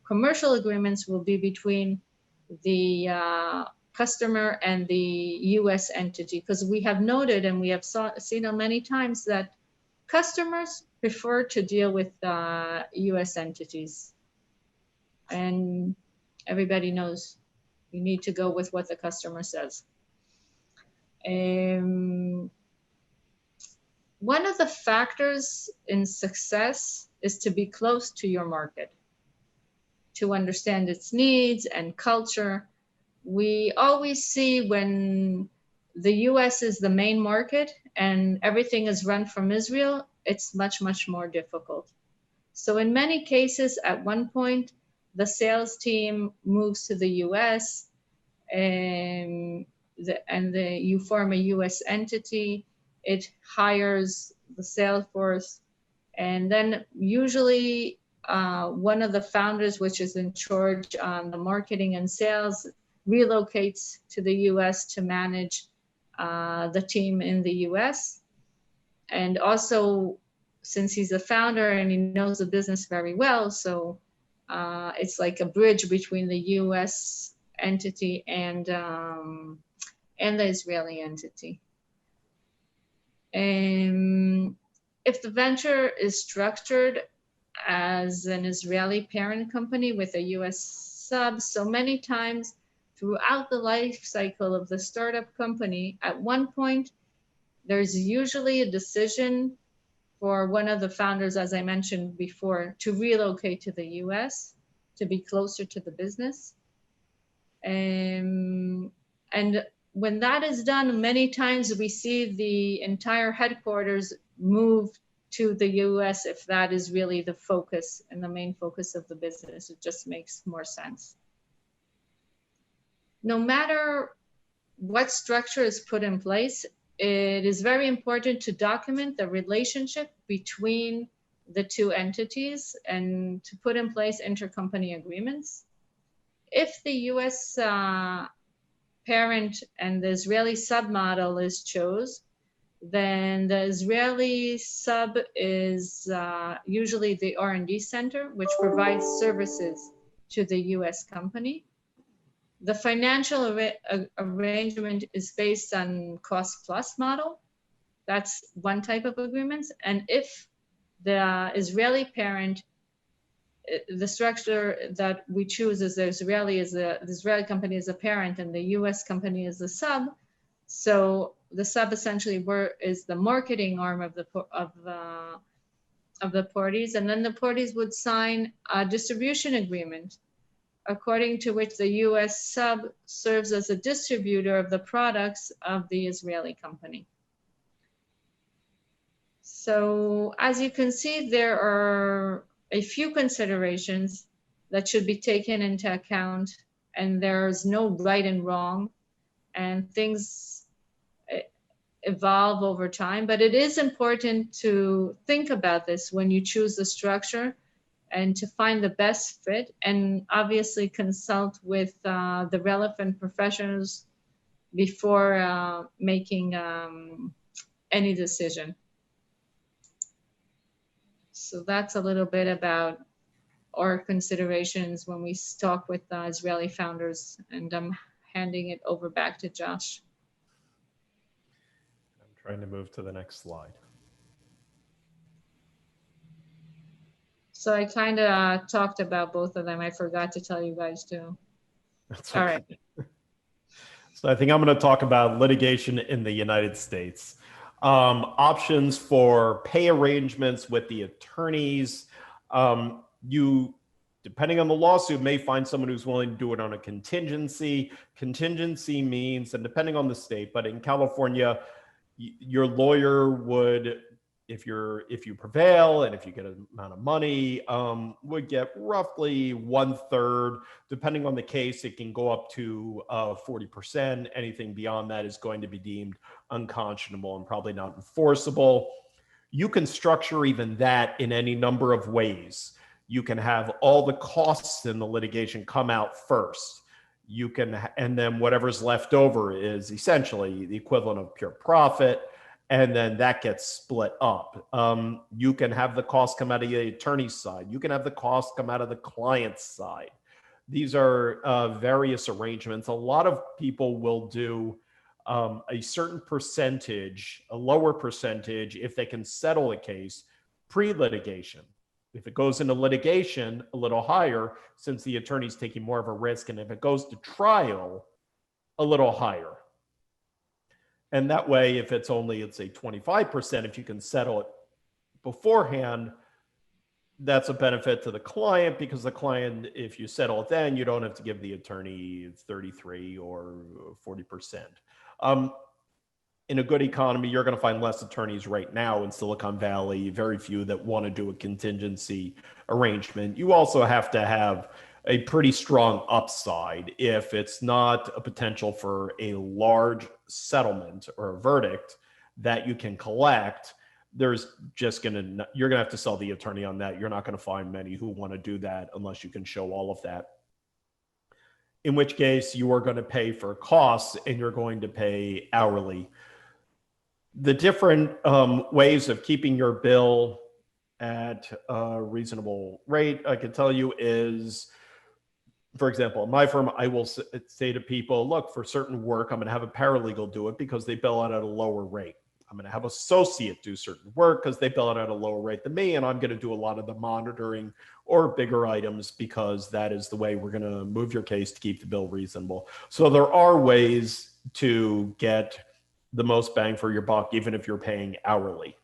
commercial agreements will be between the customer and the US entity. Because we have noted and we have seen many times that customers prefer to deal with US entities. And everybody knows you need to go with what the customer says. One of the factors in success is to be close to your market, to understand its needs and culture. We always see when the US is the main market and everything is run from Israel, it's much, much more difficult. So in many cases, at one point, the sales team moves to the US and you form a US entity. It hires the sales force, and then usually one of the founders, which is in charge on the marketing and sales, relocates to the US to manage the team in the US. And also, since he's a founder and he knows the business very well, so it's like a bridge between the US entity and the Israeli entity. If the venture is structured as an Israeli parent company with a US sub, so many times throughout the life cycle of the startup company, at one point, there's usually a decision for one of the founders, as I mentioned before, to relocate to the US, to be closer to the business. And when that is done, many times we see the entire headquarters move to the US if that is really the focus and the main focus of the business. It just makes more sense. No matter what structure is put in place, it is very important to document the relationship between the two entities and to put in place intercompany agreements. If the US parent and the Israeli submodel is chosen, then the Israeli sub is usually the R&D center, which provides services to the US company. The financial arrangement is based on cost plus model. That's one type of agreements. And if the Israeli parent, the structure that we choose is the Israeli company is a parent and the US company is the sub. So the sub essentially is the marketing arm of the parties, and then the parties would sign a distribution agreement according to which the US sub serves as a distributor of the products of the Israeli company. So as you can see, there are a few considerations that should be taken into account, and there's no right and wrong, and things evolve over time. But it is important to think about this when you choose the structure and to find the best fit, and obviously consult with the relevant professionals before making any decision. So that's a little bit about our considerations when we talk with Israeli founders, and I'm handing it over back to Josh. I'm trying to move to the next slide. So I kind of talked about both of them. I forgot to tell you guys too. That's All okay. right. So I think I'm going to talk about litigation in the United States. Options for pay arrangements with the attorneys. You, depending on the lawsuit, may find someone who's willing to do it on a contingency. Contingency means, and depending on the state, but in California, your lawyer would, if you prevail and if you get an amount of money, would get roughly 1/3. Depending on the case, it can go up to 40%. Anything beyond that is going to be deemed unconscionable and probably not enforceable. You can structure even that in any number of ways. You can have all the costs in the litigation come out first. You can, and then whatever's left over is essentially the equivalent of pure profit. And then that gets split up. You can have the cost come out of the attorney's side. You can have the cost come out of the client's side. These are various arrangements. A lot of people will do a certain percentage, a lower percentage, if they can settle a case pre-litigation. If it goes into litigation, a little higher, since the attorney's taking more of a risk. And if it goes to trial, a little higher. And that way, if it's only, let's say 25%, if you can settle it beforehand, that's a benefit to the client, because the client, if you settle it then, you don't have to give the attorney 33 or 40%. In a good economy, you're going to find less attorneys right now in Silicon Valley, very few that want to do a contingency arrangement. You also have to have a pretty strong upside. If it's not a potential for a large settlement or a verdict that you can collect, there's just you're going to have to sell the attorney on that. You're not going to find many who want to do that unless you can show all of that. In which case you are going to pay for costs and you're going to pay hourly. The different ways of keeping your bill at a reasonable rate, I can tell you, is, for example, in my firm, I will say to people, look, for certain work, I'm going to have a paralegal do it because they bill out at a lower rate. I'm going to have an associate do certain work because they bill it at a lower rate than me. And I'm going to do a lot of the monitoring or bigger items because that is the way we're going to move your case to keep the bill reasonable. So there are ways to get the most bang for your buck, even if you're paying hourly.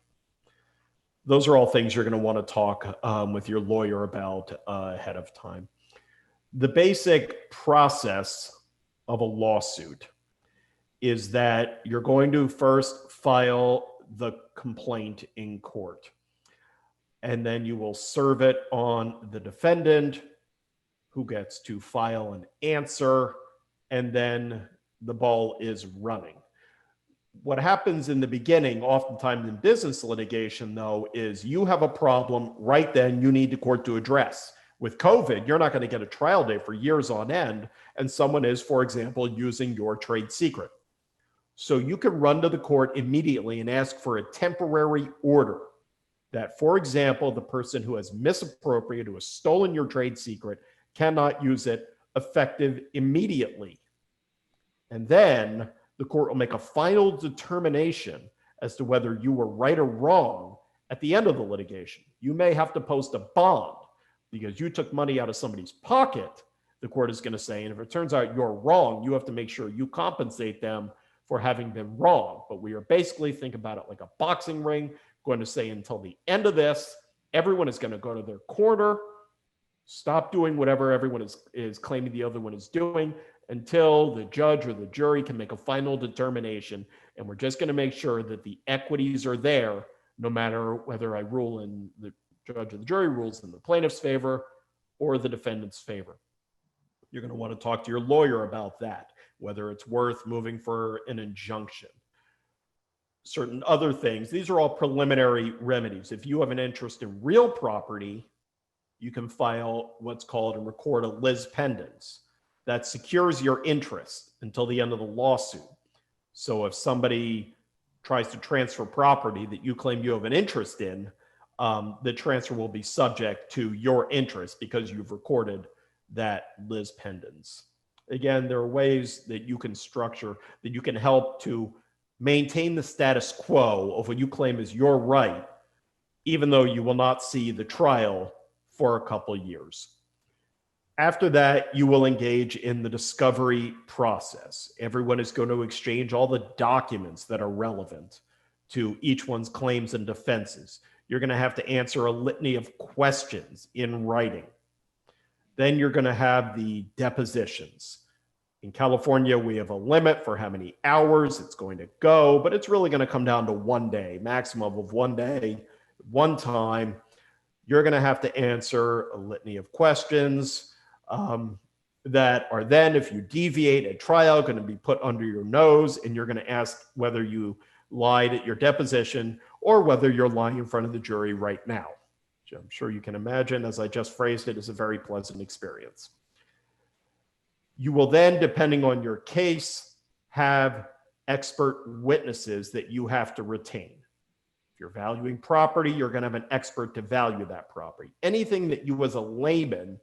Those are all things you're going to want to talk with your lawyer about ahead of time. The basic process of a lawsuit is that you're going to first file the complaint in court, and then you will serve it on the defendant, who gets to file an answer, and then the ball is running. What happens in the beginning, oftentimes in business litigation, though, is you have a problem right then you need the court to address. With COVID, you're not going to get a trial date for years on end, and someone is, for example, using your trade secret. So you can run to the court immediately and ask for a temporary order that, for example, the person who has misappropriated, who has stolen your trade secret, cannot use it, effective immediately. And then the court will make a final determination as to whether you were right or wrong at the end of the litigation. You may have to post a bond because you took money out of somebody's pocket, the court is going to say. And if it turns out you're wrong, you have to make sure you compensate them for having been wrong. But we are basically, think about it like a boxing ring, going to say until the end of this, everyone is going to go to their corner Stop doing whatever everyone is claiming the other one is doing until the judge or the jury can make a final determination. And we're just going to make sure that the equities are there, no matter whether I rule in the judge or the jury rules in the plaintiff's favor or the defendant's favor. You're going to want to talk to your lawyer about that, whether it's worth moving for an injunction. Certain other things, these are all preliminary remedies. If you have an interest in real property, you can file what's called and record a lis pendens that secures your interest until the end of the lawsuit. So if somebody tries to transfer property that you claim you have an interest in, the transfer will be subject to your interest because you've recorded that lis pendens. Again, there are ways that you can structure, that you can help to maintain the status quo of what you claim is your right, even though you will not see the trial for a couple years. After that, you will engage in the discovery process. Everyone is going to exchange all the documents that are relevant to each one's claims and defenses. You're going to have to answer a litany of questions in writing. Then you're going to have the depositions. In California, we have a limit for how many hours it's going to go, but it's really going to come down to 1 day, maximum of 1 day, one time. You're going to have to answer a litany of questions that are then, if you deviate at trial, going to be put under your nose, and you're going to ask whether you lied at your deposition or whether you're lying in front of the jury right now, which I'm sure you can imagine, as I just phrased it, is a very pleasant experience. You will then, depending on your case, have expert witnesses that you have to retain. If you're valuing property, you're going to have an expert to value that property. Anything that you as a layman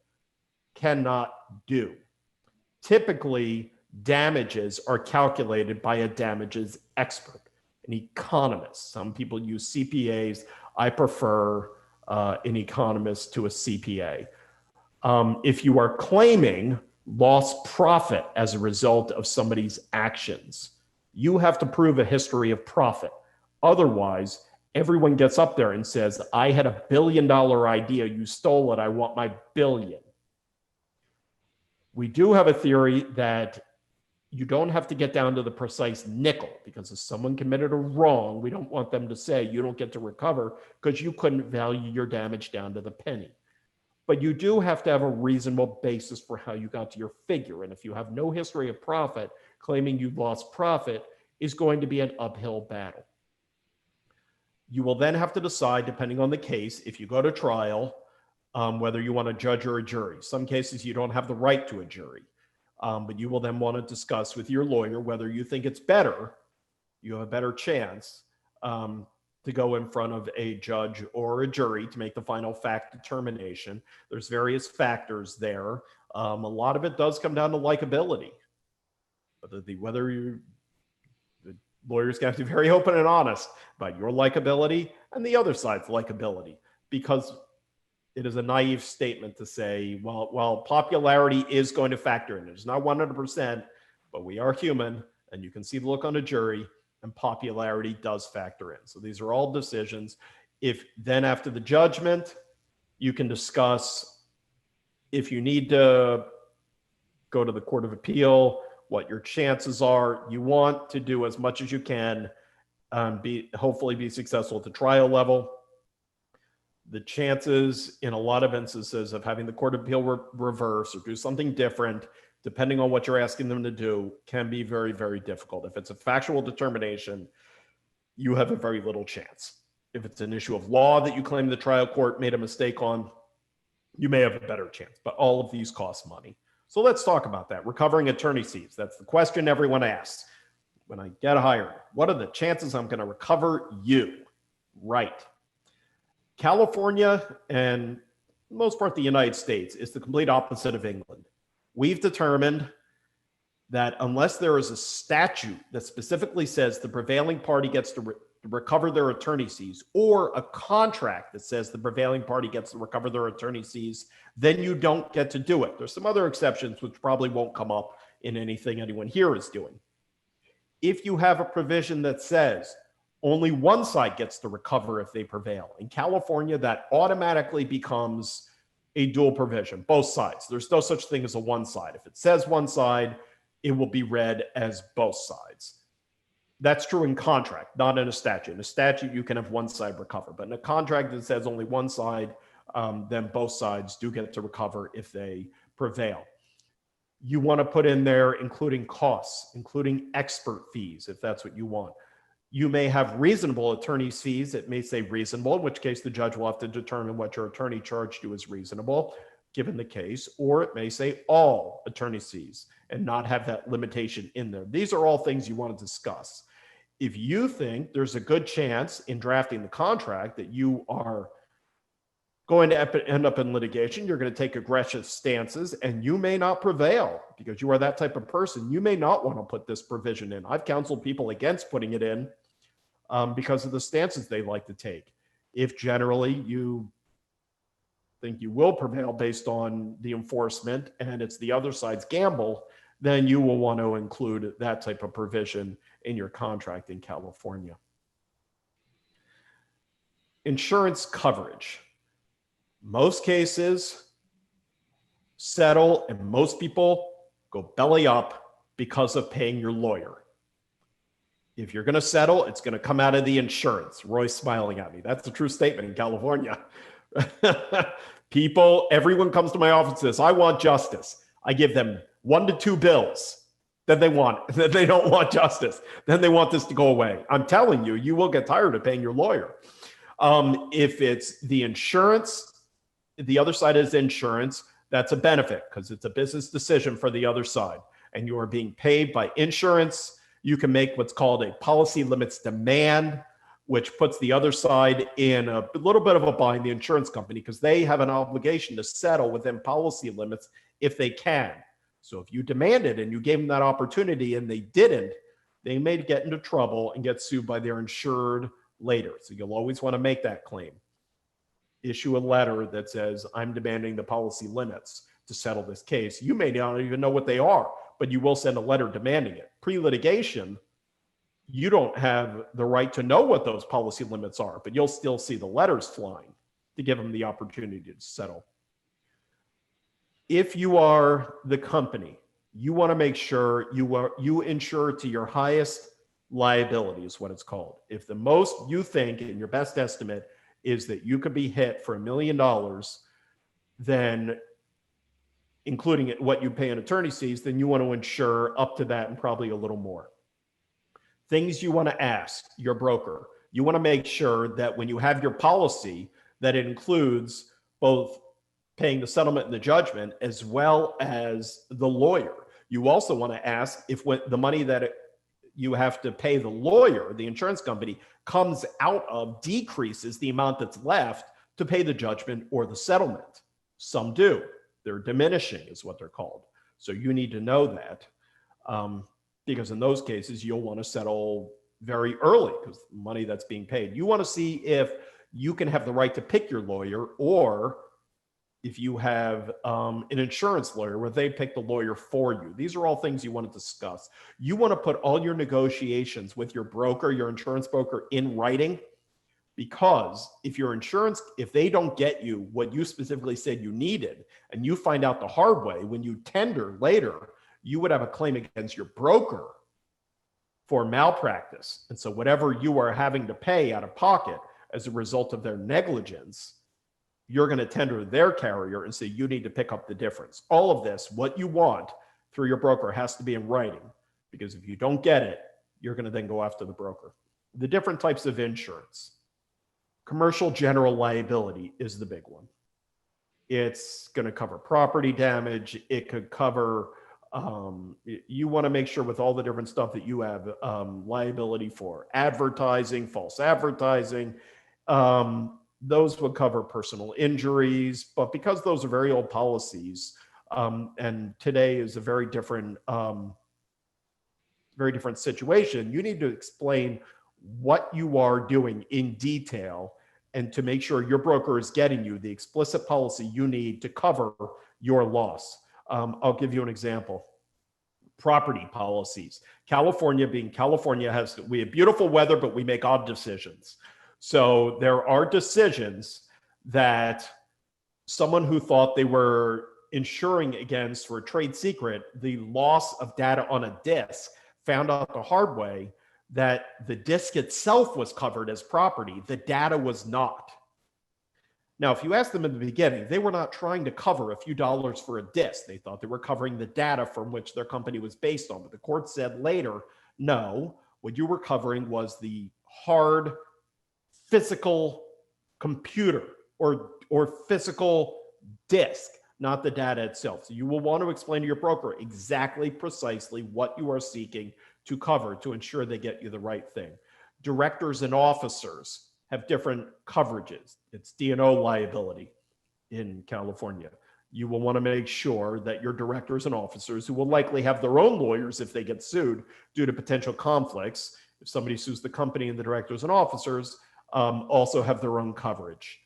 cannot do. Typically, damages are calculated by a damages expert, an economist. Some people use CPAs. I prefer an economist to a CPA. If you are claiming lost profit as a result of somebody's actions, you have to prove a history of profit. Otherwise, everyone gets up there and says, I had $1 billion idea, you stole it, I want my billion. We do have a theory that you don't have to get down to the precise nickel, because if someone committed a wrong, we don't want them to say you don't get to recover because you couldn't value your damage down to the penny. But you do have to have a reasonable basis for how you got to your figure. And if you have no history of profit, claiming you lost profit is going to be an uphill battle. You will then have to decide, depending on the case, if you go to trial, whether you want a judge or a jury. Some cases you don't have the right to a jury, but you will then want to discuss with your lawyer whether you think it's better, you have a better chance to go in front of a judge or a jury to make the final fact determination. There's various factors there. A lot of it does come down to likability. The lawyer's got to be very open and honest about your likability and the other side's likability, because it is a naive statement to say, well, popularity is going to factor in. It's not 100%, but we are human, and you can see the look on a jury, and popularity does factor in. So these are all decisions. If then after the judgment, you can discuss if you need to go to the Court of Appeal, what your chances are. You want to do as much as you can, hopefully be successful at the trial level. The chances in a lot of instances of having the Court of Appeal reverse or do something different, depending on what you're asking them to do, can be very, very difficult. If it's a factual determination, you have a very little chance. If it's an issue of law that you claim the trial court made a mistake on, you may have a better chance, but all of these cost money. So let's talk about that. Recovering attorney's fees. That's the question everyone asks. When I get hired, what are the chances I'm going to recover you? Right. California and for the most part the United States is the complete opposite of England. We've determined that unless there is a statute that specifically says the prevailing party gets to recover their attorney's fees, or a contract that says the prevailing party gets to recover their attorney's fees, then you don't get to do it. There's some other exceptions which probably won't come up in anything anyone here is doing. If you have a provision that says only one side gets to recover if they prevail, in California, that automatically becomes a dual provision, both sides. There's no such thing as a one side. If it says one side, it will be read as both sides. That's true in contract, not in a statute. In a statute, you can have one side recover, but in a contract that says only one side, then both sides do get to recover if they prevail. You want to put in there including costs, including expert fees, if that's what you want. You may have reasonable attorney's fees. It may say reasonable, in which case the judge will have to determine what your attorney charged you is reasonable, given the case, or it may say all attorney's fees and not have that limitation in there. These are all things you want to discuss. If you think there's a good chance in drafting the contract that you are going to end up in litigation, you're going to take aggressive stances, and you may not prevail because you are that type of person. You may not want to put this provision in. I've counseled people against putting it in because of the stances they like to take. If generally you think you will prevail based on the enforcement and it's the other side's gamble, then you will want to include that type of provision in your contract in California. Insurance coverage. Most cases settle, and most people go belly up because of paying your lawyer. If you're going to settle, it's going to come out of the insurance. Roy's smiling at me. That's a true statement in California. Everyone comes to my office and says, I want justice. I give them 1 to 2 bills. Then they don't want justice. Then they want this to go away. I'm telling you, you will get tired of paying your lawyer. If it's the insurance, the other side is insurance, that's a benefit because it's a business decision for the other side. And you are being paid by insurance. You can make what's called a policy limits demand, which puts the other side in a little bit of a bind, the insurance company, because they have an obligation to settle within policy limits if they can. So if you demanded and you gave them that opportunity and they didn't, they may get into trouble and get sued by their insured later. So you'll always want to make that claim. Issue a letter that says, I'm demanding the policy limits to settle this case. You may not even know what they are, but you will send a letter demanding it. Pre-litigation, you don't have the right to know what those policy limits are, but you'll still see the letters flying to give them the opportunity to settle. If you are the company, you want to make sure you insure to your highest liability is what it's called. If the most you think in your best estimate is that you could be hit for $1 million, then including what you pay in attorney's fees, then you want to insure up to that and probably a little more. Things you want to ask your broker. You want to make sure that when you have your policy, that it includes both paying the settlement and the judgment as well as the lawyer. You also want to ask if the money that you have to pay the lawyer, the insurance company, comes out of, decreases the amount that's left to pay the judgment or the settlement. Some do. They're diminishing is what they're called. So you need to know that because in those cases, you'll want to settle very early because the money that's being paid. You want to see if you can have the right to pick your lawyer, or if you have an insurance lawyer where they pick the lawyer for you. These are all things you want to discuss. You want to put all your negotiations with your broker, your insurance broker, in writing, because if they don't get you what you specifically said you needed, and you find out the hard way when you tender later, you would have a claim against your broker for malpractice. And so whatever you are having to pay out of pocket as a result of their negligence, you're going to tender their carrier and say, you need to pick up the difference. All of this, what you want through your broker, has to be in writing, because if you don't get it, you're going to then go after the broker. The different types of insurance. Commercial general liability is the big one. It's going to cover property damage. It could cover, you want to make sure with all the different stuff that you have liability for advertising, false advertising, those would cover personal injuries, but because those are very old policies, and today is a very different situation, you need to explain what you are doing in detail and to make sure your broker is getting you the explicit policy you need to cover your loss. I'll give you an example. Property policies. California, we have beautiful weather, but we make odd decisions. So there are decisions that someone who thought they were insuring against, for a trade secret, the loss of data on a disk, found out the hard way that the disk itself was covered as property. The data was not. Now, if you ask them in the beginning, they were not trying to cover a few dollars for a disk. They thought they were covering the data from which their company was based on. But the court said later, no, what you were covering was the hard physical computer or physical disk, not the data itself. So you will want to explain to your broker exactly, precisely what you are seeking to cover to ensure they get you the right thing. Directors and officers have different coverages. It's D&O liability in California. You will want to make sure that your directors and officers, who will likely have their own lawyers if they get sued due to potential conflicts, if somebody sues the company and the directors and officers, also have their own coverage.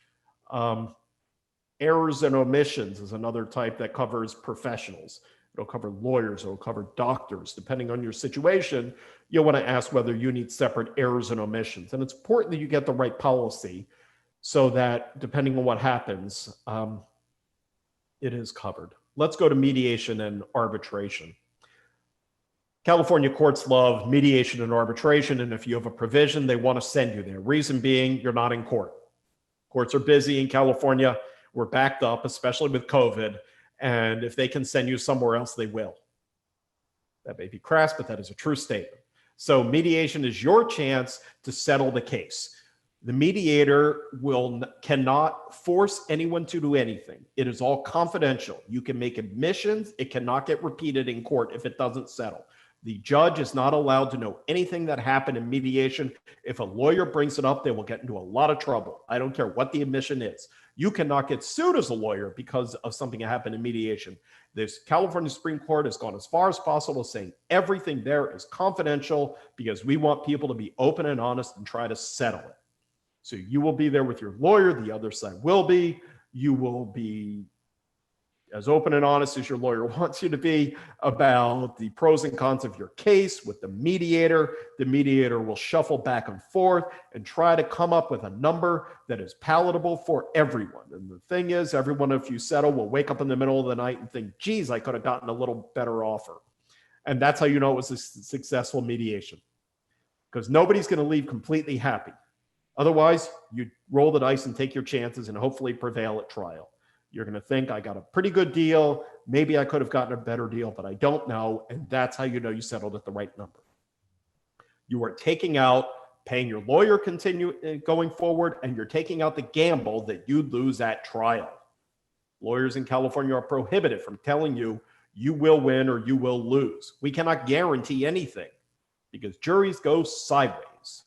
Errors and omissions is another type that covers professionals. It'll cover lawyers, it'll cover doctors. Depending on your situation, you'll want to ask whether you need separate errors and omissions. And it's important that you get the right policy so that depending on what happens, it is covered. Let's go to mediation and arbitration. California courts love mediation and arbitration, and if you have a provision, they want to send you there. Reason being, you're not in court. Courts are busy in California. We're backed up, especially with COVID. And if they can send you somewhere else, they will. That may be crass, but that is a true statement. So mediation is your chance to settle the case. The mediator cannot force anyone to do anything. It is all confidential. You can make admissions. It cannot get repeated in court if it doesn't settle. The judge is not allowed to know anything that happened in mediation. If a lawyer brings it up, they will get into a lot of trouble. I don't care what the admission is. You cannot get sued as a lawyer because of something that happened in mediation. This California Supreme Court has gone as far as possible saying everything there is confidential because we want people to be open and honest and try to settle it. So you will be there with your lawyer. The other side will be. You will be as open and honest as your lawyer wants you to be about the pros and cons of your case with the mediator. The mediator will shuffle back and forth and try to come up with a number that is palatable for everyone. And the thing is, everyone, if you settle, will wake up in the middle of the night and think, geez, I could have gotten a little better offer. And that's how you know it was a successful mediation, because nobody's going to leave completely happy. Otherwise, you roll the dice and take your chances and hopefully prevail at trial. You're going to think, I got a pretty good deal. Maybe I could have gotten a better deal, but I don't know. And that's how you know you settled at the right number. You are taking out paying your lawyer going forward, and you're taking out the gamble that you'd lose at trial. Lawyers in California are prohibited from telling you you will win or you will lose. We cannot guarantee anything because juries go sideways.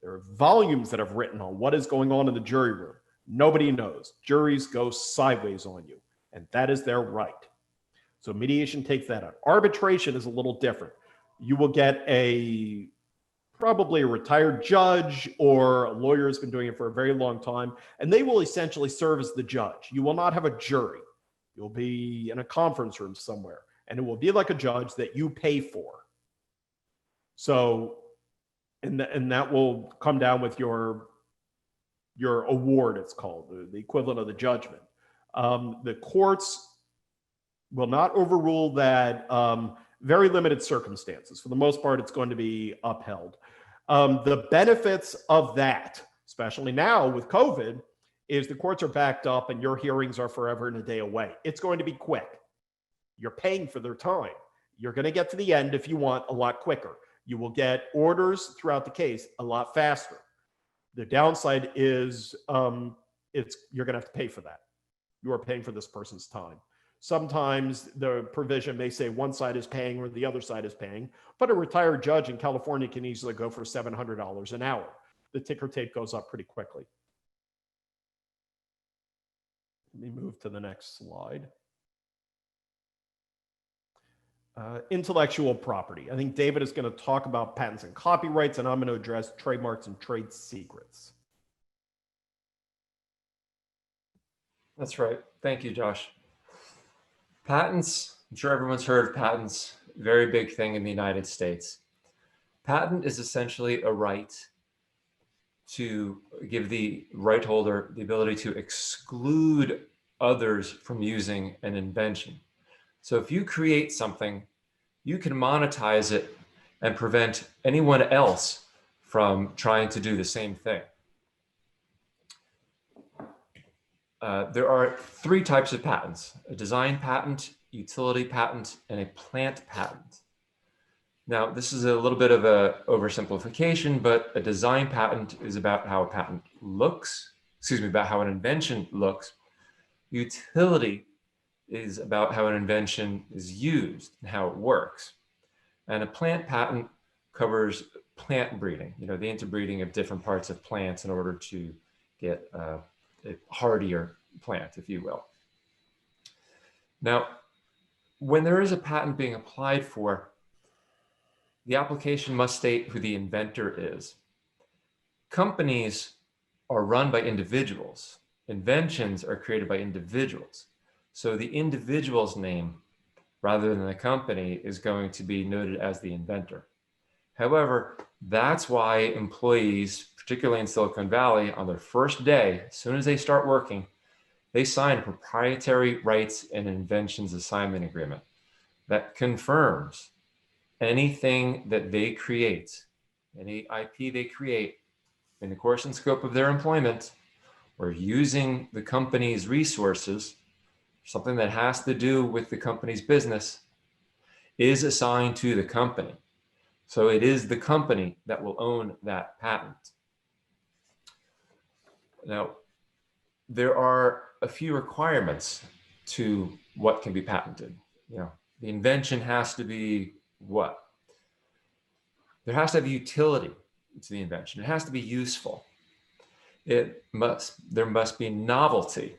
There are volumes that have written on what is going on in the jury room. Nobody knows. Juries go sideways on you, and that is their right. So mediation takes that out. Arbitration is a little different. You will get probably a retired judge or a lawyer who's been doing it for a very long time, and they will essentially serve as the judge. You will not have a jury. You'll be in a conference room somewhere, and it will be like a judge that you pay for. So, and that will come down with your award, it's called, the equivalent of the judgment. The courts will not overrule that. Very limited circumstances. For the most part, it's going to be upheld. The benefits of that, especially now with COVID, is the courts are backed up and your hearings are forever and a day away. It's going to be quick. You're paying for their time. You're going to get to the end if you want a lot quicker. You will get orders throughout the case a lot faster. The downside is you're going to have to pay for that. You are paying for this person's time. Sometimes the provision may say one side is paying or the other side is paying, but a retired judge in California can easily go for $700 an hour. The ticker tape goes up pretty quickly. Let me move to the next slide. Intellectual property. I think David is going to talk about patents and copyrights, and I'm going to address trademarks and trade secrets. That's right. Thank you, Josh. Patents, I'm sure everyone's heard of patents, very big thing in the United States. Patent is essentially a right to give the right holder the ability to exclude others from using an invention. So if you create something, you can monetize it and prevent anyone else from trying to do the same thing. There are three types of patents: a design patent, utility patent, and a plant patent. Now, this is a little bit of an oversimplification, but a design patent is about how a patent looks, about how an invention looks. Utility is about how an invention is used and how it works. And a plant patent covers plant breeding, the interbreeding of different parts of plants in order to get a hardier plant, if you will. Now, when there is a patent being applied for, the application must state who the inventor is. Companies are run by individuals. Inventions are created by individuals. So the individual's name, rather than the company, is going to be noted as the inventor. However, that's why employees, particularly in Silicon Valley, on their first day, as soon as they start working, they sign a proprietary rights and inventions assignment agreement that confirms anything that they create, any IP they create in the course and scope of their employment or using the company's resources, something that has to do with the company's business, is assigned to the company. So it is the company that will own that patent. Now, there are a few requirements to what can be patented. The invention has to be what? There has to have utility to the invention. It has to be useful. There must be novelty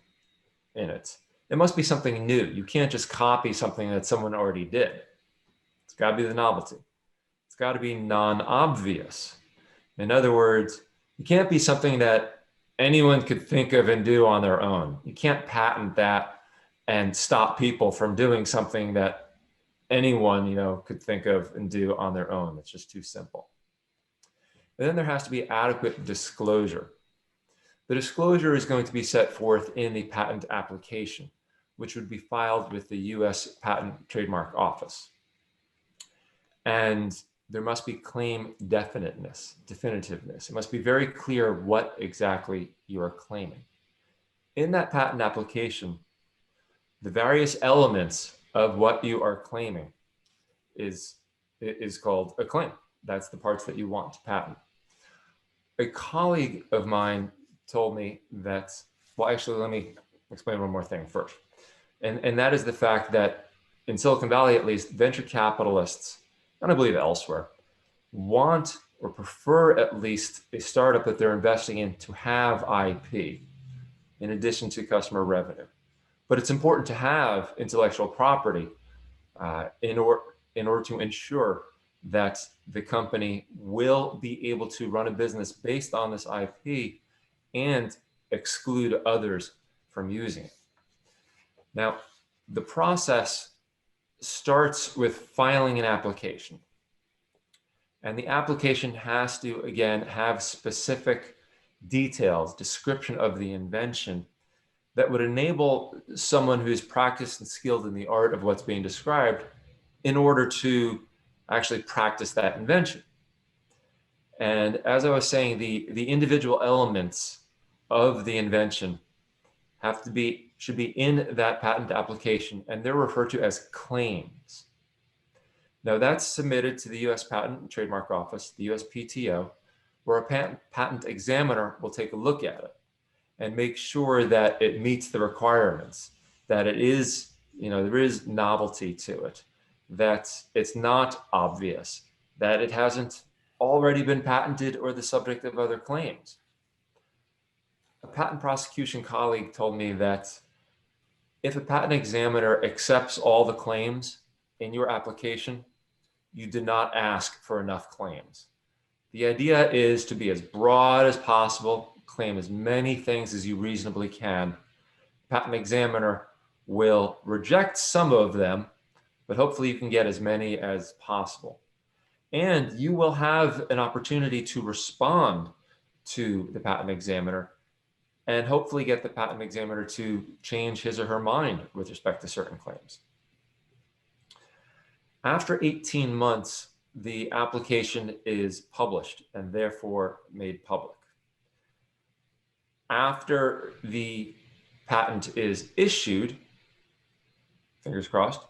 in it. It must be something new. You can't just copy something that someone already did. It's got to be the novelty. It's got to be non-obvious. In other words, it can't be something that anyone could think of and do on their own. You can't patent that and stop people from doing something that anyone, could think of and do on their own. It's just too simple. And then there has to be adequate disclosure. The disclosure is going to be set forth in the patent application, which would be filed with the US Patent Trademark Office. And there must be claim definiteness, definitiveness. It must be very clear what exactly you are claiming. In that patent application, the various elements of what you are claiming is called a claim. That's the parts that you want to patent. A colleague of mine told me that, well, actually, let me explain one more thing first. And that is the fact that in Silicon Valley, at least, venture capitalists, and I believe elsewhere, want or prefer at least a startup that they're investing in to have IP in addition to customer revenue. But it's important to have intellectual property in order to ensure that the company will be able to run a business based on this IP and exclude others from using it. Now, the process starts with filing an application. And the application has to, again, have specific details, description of the invention that would enable someone who's practiced and skilled in the art of what's being described in order to actually practice that invention. And as I was saying, the individual elements of the invention should be in that patent application, and they're referred to as claims. Now that's submitted to the US Patent and Trademark Office, the USPTO, where a patent examiner will take a look at it and make sure that it meets the requirements, that it is, there is novelty to it, that it's not obvious, that it hasn't already been patented or the subject of other claims. A patent prosecution colleague told me that if a patent examiner accepts all the claims in your application, you did not ask for enough claims. The idea is to be as broad as possible, claim as many things as you reasonably can. Patent examiner will reject some of them, but hopefully you can get as many as possible. And you will have an opportunity to respond to the patent examiner and hopefully get the patent examiner to change his or her mind with respect to certain claims. After 18 months, the application is published and therefore made public. After the patent is issued, fingers crossed,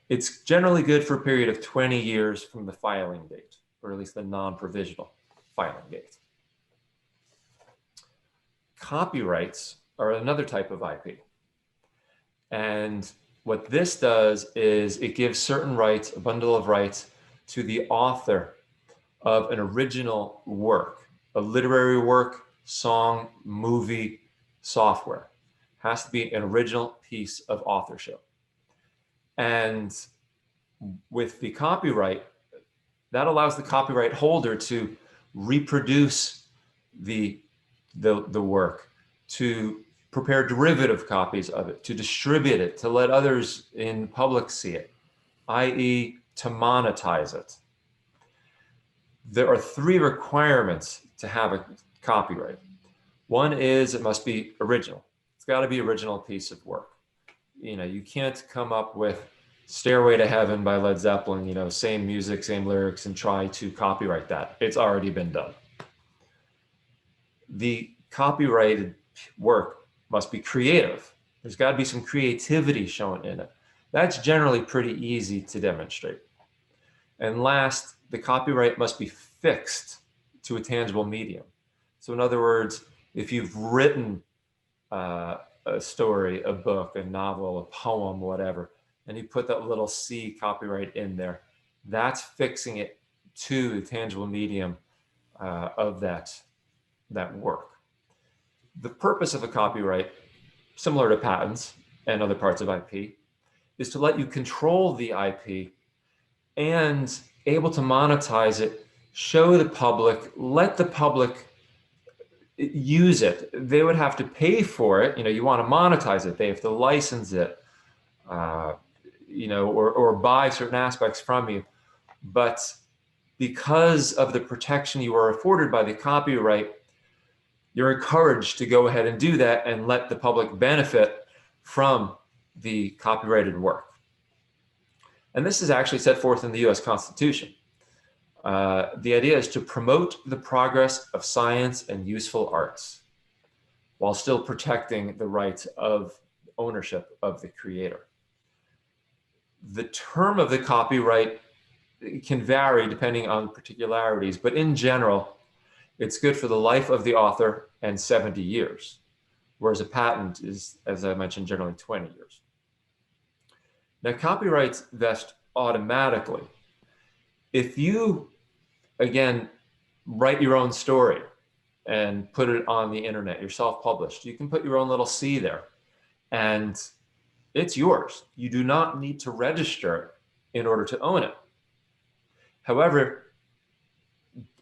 it's generally good for a period of 20 years from the filing date, or at least the non-provisional filing date. Copyrights are another type of IP. And what this does is it gives certain rights, a bundle of rights, to the author of an original work, a literary work, song, movie, software. Has to be an original piece of authorship. And with the copyright, that allows the copyright holder to reproduce the work, to prepare derivative copies of it, to distribute it, to let others in public see it, i.e. to monetize it. There are 3 requirements to have a copyright. One is it must be original. It's got to be original piece of work. You know, you can't come up with Stairway to Heaven by Led Zeppelin, you know, same music, same lyrics, and try to copyright that. It's already been done. The copyrighted work must be creative. There's got to be some creativity shown in it. That's generally pretty easy to demonstrate. And last, the copyright must be fixed to a tangible medium. So in other words, if you've written a story, a book, a novel, a poem, whatever, and you put that little C copyright in there, that's fixing it to the tangible medium of that work. The purpose of a copyright, similar to patents and other parts of IP, is to let you control the IP and able to monetize it, show the public, let the public use it. They would have to pay for it. You know, you want to monetize it. They have to license it, you know, or buy certain aspects from you. But because of the protection you are afforded by the copyright, you're encouraged to go ahead and do that and let the public benefit from the copyrighted work. And this is actually set forth in the US Constitution. The idea is to promote the progress of science and useful arts while still protecting the rights of ownership of the creator. The term of the copyright can vary depending on particularities, but in general, it's good for the life of the author and 70 years, whereas a patent is, as I mentioned, generally 20 years. Now, copyrights vest automatically. If you, again, write your own story and put it on the internet, you're self-published, you can put your own little C there, and it's yours. You do not need to register in order to own it. However,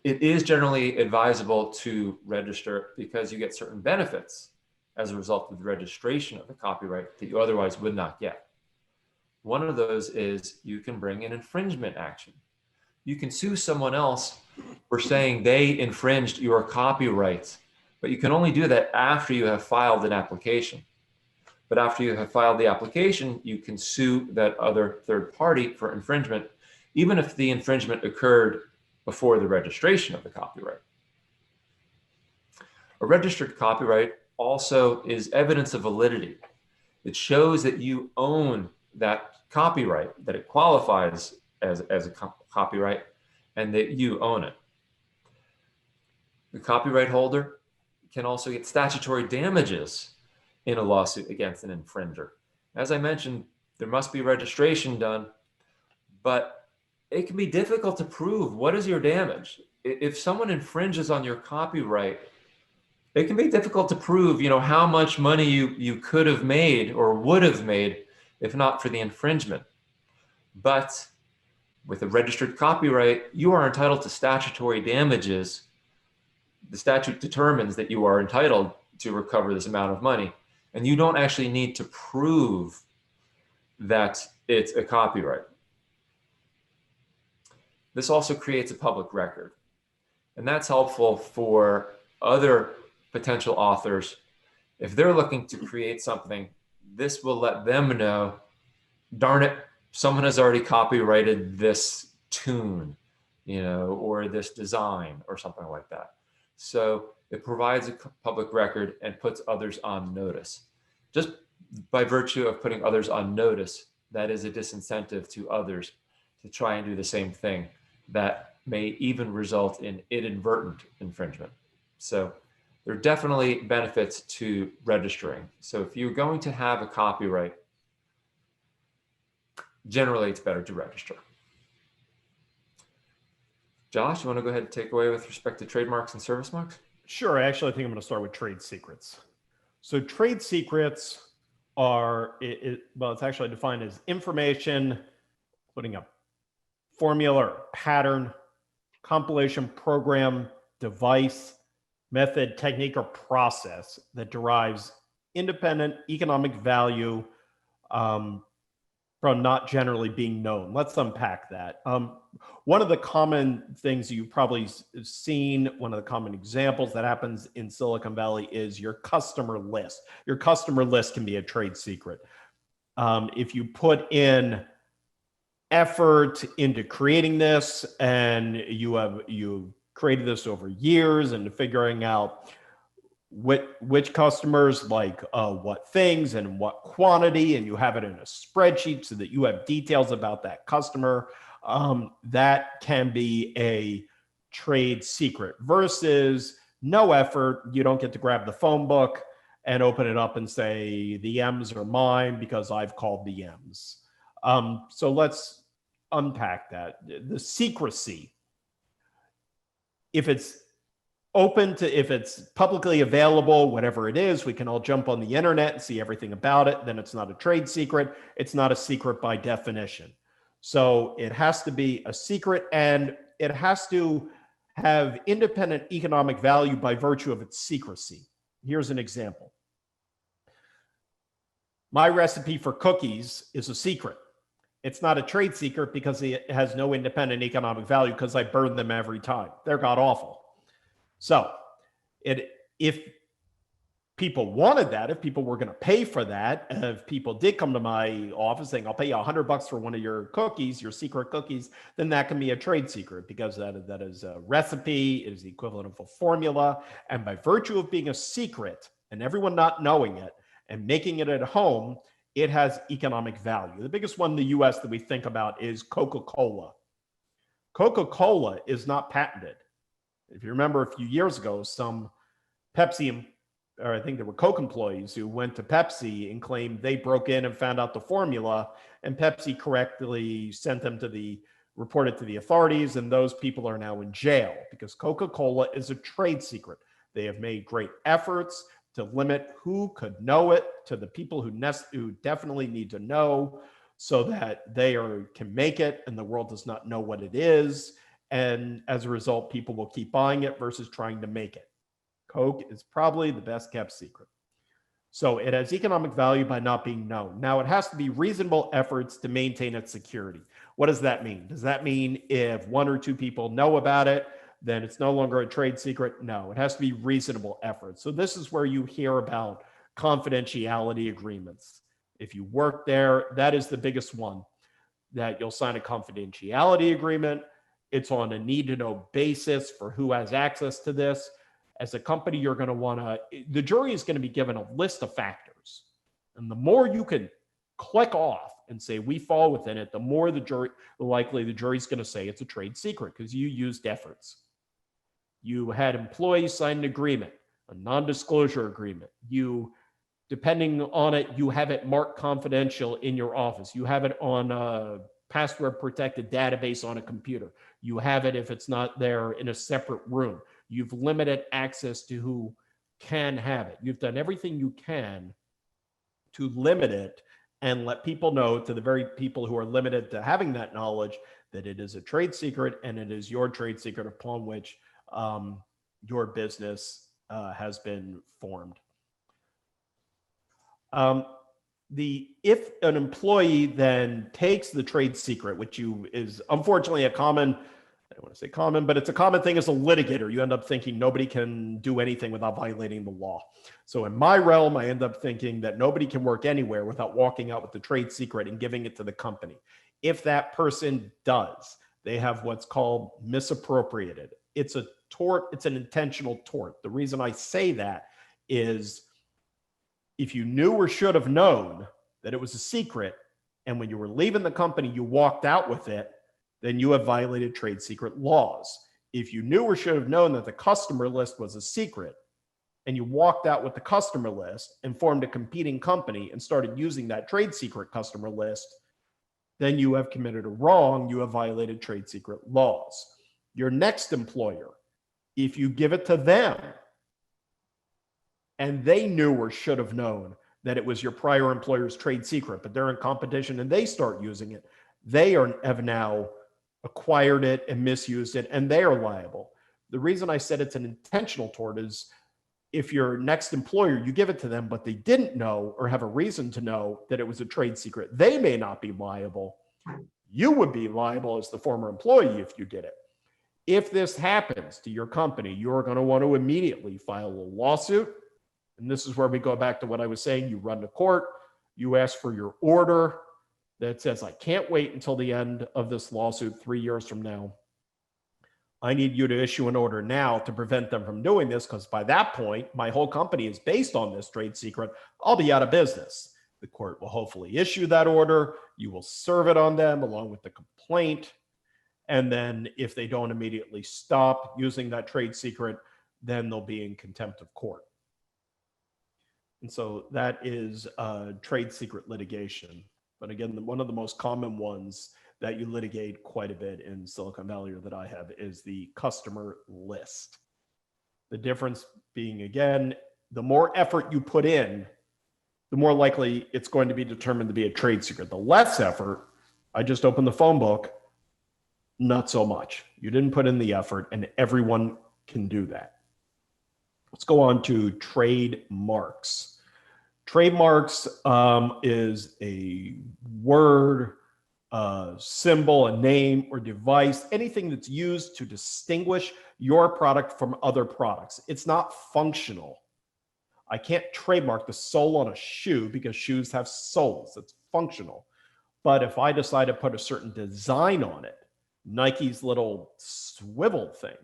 it is generally advisable to register because you get certain benefits as a result of the registration of the copyright that you otherwise would not get. One of those is you can bring an infringement action. You can sue someone else for saying they infringed your copyright, but you can only do that after you have filed an application. But after you have filed the application, you can sue that other third party for infringement, even if the infringement occurred before the registration of the copyright. A registered copyright also is evidence of validity. It shows that you own that copyright, that it qualifies as a copyright, and that you own it. The copyright holder can also get statutory damages in a lawsuit against an infringer. As I mentioned, there must be registration done, but it can be difficult to prove what is your damage. If someone infringes on your copyright, it can be difficult to prove, you know, how much money you could have made or would have made if not for the infringement. But with a registered copyright, you are entitled to statutory damages. The statute determines that you are entitled to recover this amount of money, and you don't actually need to prove that it's a copyright. This also creates a public record, and that's helpful for other potential authors, if they're looking to create something, this will let them know, darn it, someone has already copyrighted this tune, or this design or something like that. So it provides a public record and puts others on notice. Just by virtue of putting others on notice, that is a disincentive to others to try and do the same thing that may even result in inadvertent infringement. So there are definitely benefits to registering. So if you're going to have a copyright, generally it's better to register. Josh, you want to go ahead and take away with respect to trademarks and service marks? Sure. Actually, I think I'm going to start with trade secrets. So trade secrets are, well, it's actually defined as information, including a formula or pattern, compilation, program, device, method, technique, or process that derives independent economic value from not generally being known. Let's unpack that. One of the common things you've probably seen, one of the common examples that happens in Silicon Valley is your customer list. Your customer list can be a trade secret. If you put in effort into creating this and you created this over years and figuring out which customers like what things and what quantity, and you have it in a spreadsheet so that you have details about that customer, that can be a trade secret versus no effort. You don't get to grab the phone book and open it up and say the M's are mine because I've called the M's. So let's unpack that. The secrecy, if it's if it's publicly available, whatever it is, we can all jump on the internet and see everything about it, then it's not a trade secret. It's not a secret by definition. So it has to be a secret, and it has to have independent economic value by virtue of its secrecy. Here's an example. My recipe for cookies is a secret. It's not a trade secret because it has no independent economic value because I burn them every time. They're god awful. So if people wanted that, if people were going to pay for that, if people did come to my office saying, I'll pay you $100 for one of your cookies, your secret cookies, then that can be a trade secret because that is a recipe, it is the equivalent of a formula. And by virtue of being a secret and everyone not knowing it and making it at home, it has economic value. The biggest one in the US that we think about is Coca-Cola. Coca-Cola is not patented. If you remember a few years ago, some Pepsi, or I think there were Coke employees who went to Pepsi and claimed they broke in and found out the formula, and Pepsi correctly sent them to reported to the authorities, and those people are now in jail because Coca-Cola is a trade secret. They have made great efforts to limit who could know it to the people who definitely need to know so that they can make it and the world does not know what it is. And as a result, people will keep buying it versus trying to make it. Coke is probably the best kept secret. So it has economic value by not being known. Now, it has to be reasonable efforts to maintain its security. What does that mean? Does that mean if one or two people know about it, then it's no longer a trade secret? No, it has to be reasonable efforts. So this is where you hear about confidentiality agreements. If you work there, that is the biggest one, that you'll sign a confidentiality agreement. It's on a need-to-know basis for who has access to this. As a company, you're going to the jury is going to be given a list of factors. And the more you can click off and say, we fall within it, the more the likely the jury's going to say it's a trade secret because you used efforts. You had employees sign an agreement, a non-disclosure agreement. Depending on it, you have it marked confidential in your office. You have it on a password protected database on a computer. You have it if it's not there in a separate room. You've limited access to who can have it. You've done everything you can to limit it and let people know, to the very people who are limited to having that knowledge, that it is a trade secret and it is your trade secret upon which your business has been formed. If an employee then takes the trade secret, which is unfortunately a common I don't want to say common, but it's a common thing as a litigator. You end up thinking nobody can do anything without violating the law. So in my realm, I end up thinking that nobody can work anywhere without walking out with the trade secret and giving it to the company. If that person does, they have what's called misappropriated. It's a tort. It's an intentional tort. The reason I say that is if you knew or should have known that it was a secret, and when you were leaving the company, you walked out with it, then you have violated trade secret laws. If you knew or should have known that the customer list was a secret, and you walked out with the customer list and formed a competing company and started using that trade secret customer list, then you have committed a wrong. You have violated trade secret laws. Your next employer, if you give it to them and they knew or should have known that it was your prior employer's trade secret, but they're in competition and they start using it, they have now acquired it and misused it, and they are liable. The reason I said it's an intentional tort is if your next employer, you give it to them, but they didn't know or have a reason to know that it was a trade secret, they may not be liable. You would be liable as the former employee if you did it. If this happens to your company, you're going to want to immediately file a lawsuit. And this is where we go back to what I was saying. You run to court, you ask for your order that says, I can't wait until the end of this lawsuit 3 years from now. I need you to issue an order now to prevent them from doing this, because by that point, my whole company is based on this trade secret. I'll be out of business. The court will hopefully issue that order. You will serve it on them along with the complaint. And then if they don't immediately stop using that trade secret, then they'll be in contempt of court. And so that is trade secret litigation. But again, one of the most common ones that you litigate quite a bit in Silicon Valley, or that I have, is the customer list. The difference being, again, the more effort you put in, the more likely it's going to be determined to be a trade secret. The less effort, I just opened the phone book, not so much. You didn't put in the effort, and everyone can do that. Let's go on to trademarks. Trademarks is a word, symbol, a name, or device, anything that's used to distinguish your product from other products. It's not functional. I can't trademark the sole on a shoe because shoes have soles. It's functional. But if I decide to put a certain design on it, Nike's little swivel thing,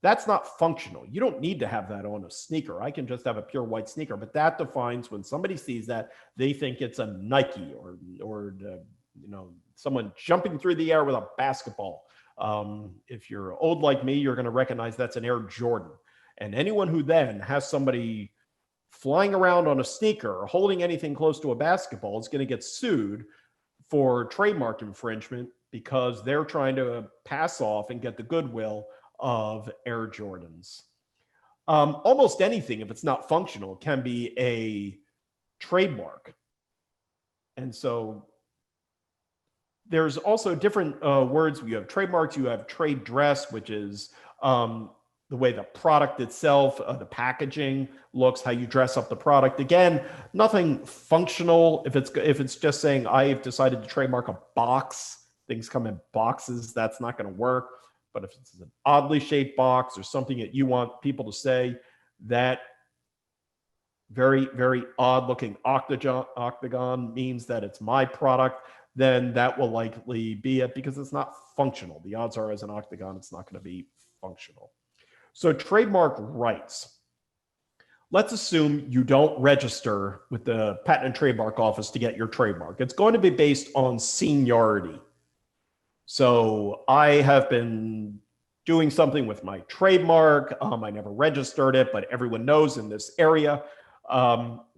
that's not functional. You don't need to have that on a sneaker. I can just have a pure white sneaker, but that defines when somebody sees that, they think it's a Nike or someone jumping through the air with a basketball. If you're old like me, you're going to recognize that's an Air Jordan. And anyone who then has somebody flying around on a sneaker or holding anything close to a basketball is going to get sued for trademark infringement because they're trying to pass off and get the goodwill of Air Jordans. Almost anything, if it's not functional, can be a trademark. And so there's also different words. You have trademarks, you have trade dress, which is the way the product itself, the packaging looks, how you dress up the product. Again, nothing functional. If it's just saying I've decided to trademark a box, things come in boxes, that's not going to work. But if it's an oddly shaped box or something that you want people to say, that very, very odd looking octagon means that it's my product, then that will likely be it because it's not functional. The odds are as an octagon, it's not going to be functional. So trademark rights. Let's assume you don't register with the Patent and Trademark Office to get your trademark. It's going to be based on seniority. So I have been doing something with my trademark. I never registered it, but everyone knows in this area.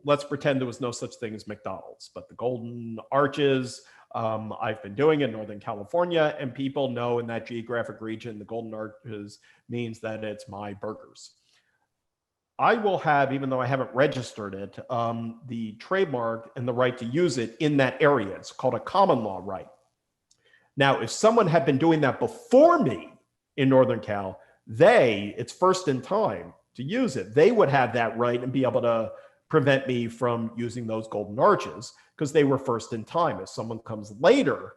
Let's pretend there was no such thing as McDonald's, but the Golden Arches, I've been doing in Northern California, and people know in that geographic region, the Golden Arches means that it's my burgers. I will have, even though I haven't registered it, the trademark and the right to use it in that area. It's called a common law right. Now, if someone had been doing that before me in Northern Cal, it's first in time to use it. They would have that right and be able to prevent me from using those Golden Arches because they were first in time. If someone comes later,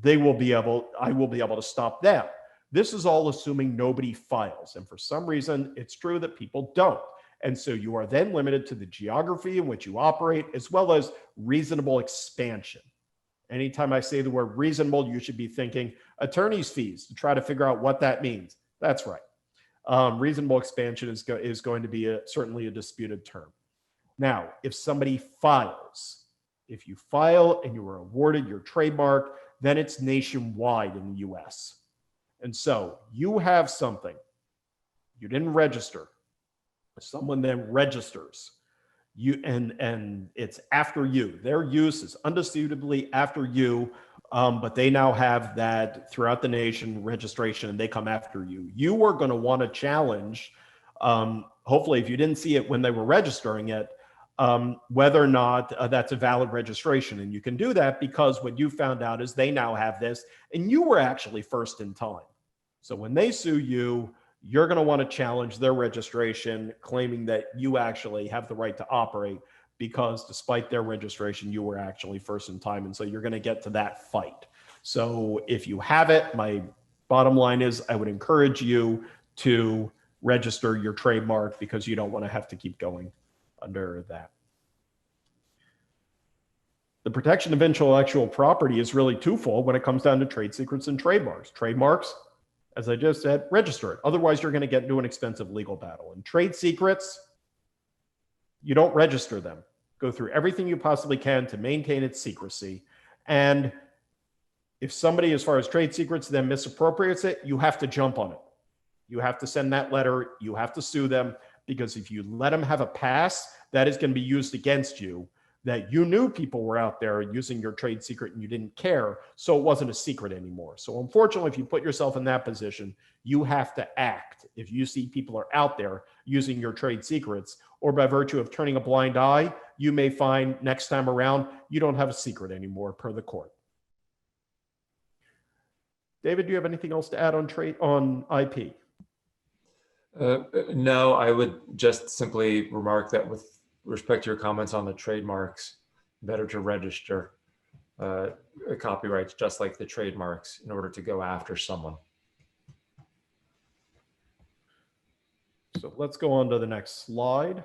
I will be able to stop them. This is all assuming nobody files. And for some reason, it's true that people don't. And so you are then limited to the geography in which you operate, as well as reasonable expansion. Anytime I say the word reasonable, you should be thinking attorney's fees to try to figure out what that means. That's right. Reasonable expansion is going to be certainly a disputed term. Now, if somebody files, if you file and you are awarded your trademark, then it's nationwide in the US. And so you have something, you didn't register, someone then registers, and it's after you. Their use is undisputably after you, but they now have that throughout the nation registration, and they come after you. You are going to want to challenge, hopefully if you didn't see it when they were registering it, whether or not that's a valid registration. And you can do that because what you found out is they now have this, and you were actually first in time. So when they sue you, you're going to want to challenge their registration, claiming that you actually have the right to operate because despite their registration, you were actually first in time. And so you're going to get to that fight. So if you have it, my bottom line is I would encourage you to register your trademark because you don't want to have to keep going under that. The protection of intellectual property is really twofold when it comes down to trade secrets and trademarks. Trademarks, as I just said, register it. Otherwise, you're going to get into an expensive legal battle. And trade secrets, you don't register them. Go through everything you possibly can to maintain its secrecy. And if somebody, as far as trade secrets, then misappropriates it, you have to jump on it. You have to send that letter. You have to sue them, because if you let them have a pass, that is going to be used against you, that you knew people were out there using your trade secret and you didn't care, so it wasn't a secret anymore. So unfortunately, if you put yourself in that position, you have to act. If you see people are out there using your trade secrets, or by virtue of turning a blind eye, you may find next time around, you don't have a secret anymore per the court. David, do you have anything else to add on IP? No, I would just simply remark that with respect to your comments on the trademarks, better to register copyrights just like the trademarks in order to go after someone. So let's go on to the next slide.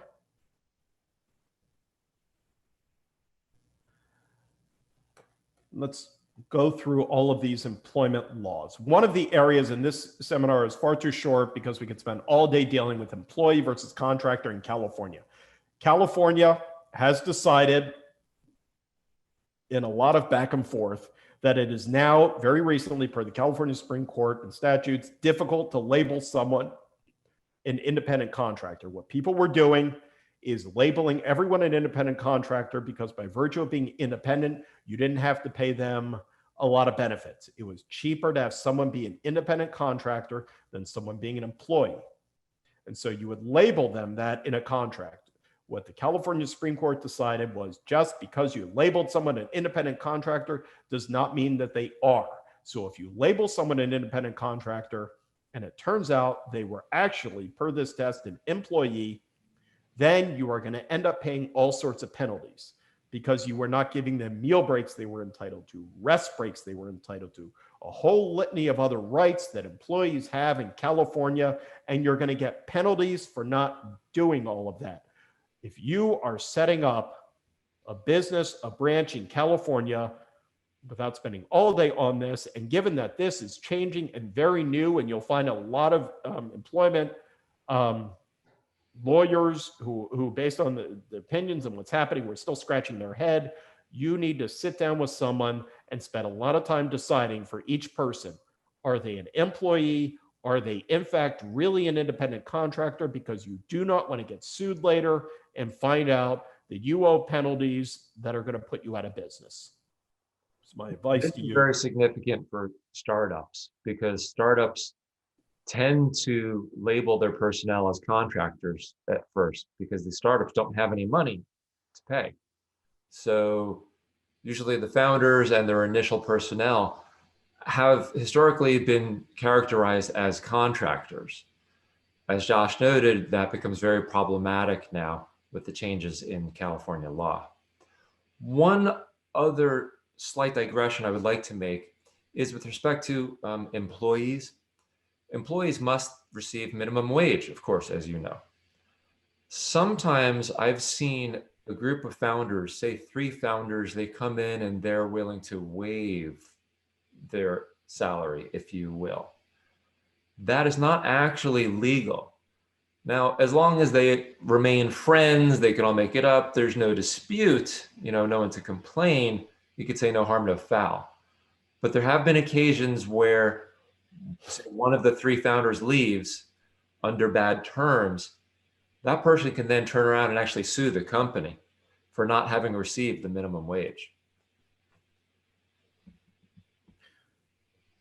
Let's go through all of these employment laws. One of the areas in this seminar is far too short because we could spend all day dealing with employee versus contractor in California. California has decided in a lot of back and forth that it is now, very recently, per the California Supreme Court and statutes, difficult to label someone an independent contractor. What people were doing is labeling everyone an independent contractor because by virtue of being independent, you didn't have to pay them a lot of benefits. It was cheaper to have someone be an independent contractor than someone being an employee. And so you would label them that in a contract. What the California Supreme Court decided was just because you labeled someone an independent contractor does not mean that they are. So if you label someone an independent contractor and it turns out they were actually, per this test, an employee, then you are going to end up paying all sorts of penalties because you were not giving them meal breaks they were entitled to, rest breaks they were entitled to, a whole litany of other rights that employees have in California, and you're going to get penalties for not doing all of that. If you are setting up a business, a branch in California, without spending all day on this, and given that this is changing and very new, and you'll find a lot of employment lawyers who based on the opinions and what's happening, we're still scratching their head. You need to sit down with someone and spend a lot of time deciding for each person, are they an employee? Are they in fact really an independent contractor? Because you do not want to get sued later and find out that you owe penalties that are going to put you out of business. It's my advice This to is you. very significant for startups because startups tend to label their personnel as contractors at first because the startups don't have any money to pay. So usually the founders and their initial personnel have historically been characterized as contractors. As Josh noted, that becomes very problematic now with the changes in California law. One other slight digression I would like to make is with respect to employees. employees must receive minimum wage, of course, as you know. Sometimes I've seen a group of founders, say 3 founders, they come in and they're willing to waive their salary, if you will. That is not actually legal. Now, as long as they remain friends, they can all make it up, there's no dispute, no one to complain, you could say no harm, no foul. But there have been occasions where say one of the 3 founders leaves under bad terms. That person can then turn around and actually sue the company for not having received the minimum wage.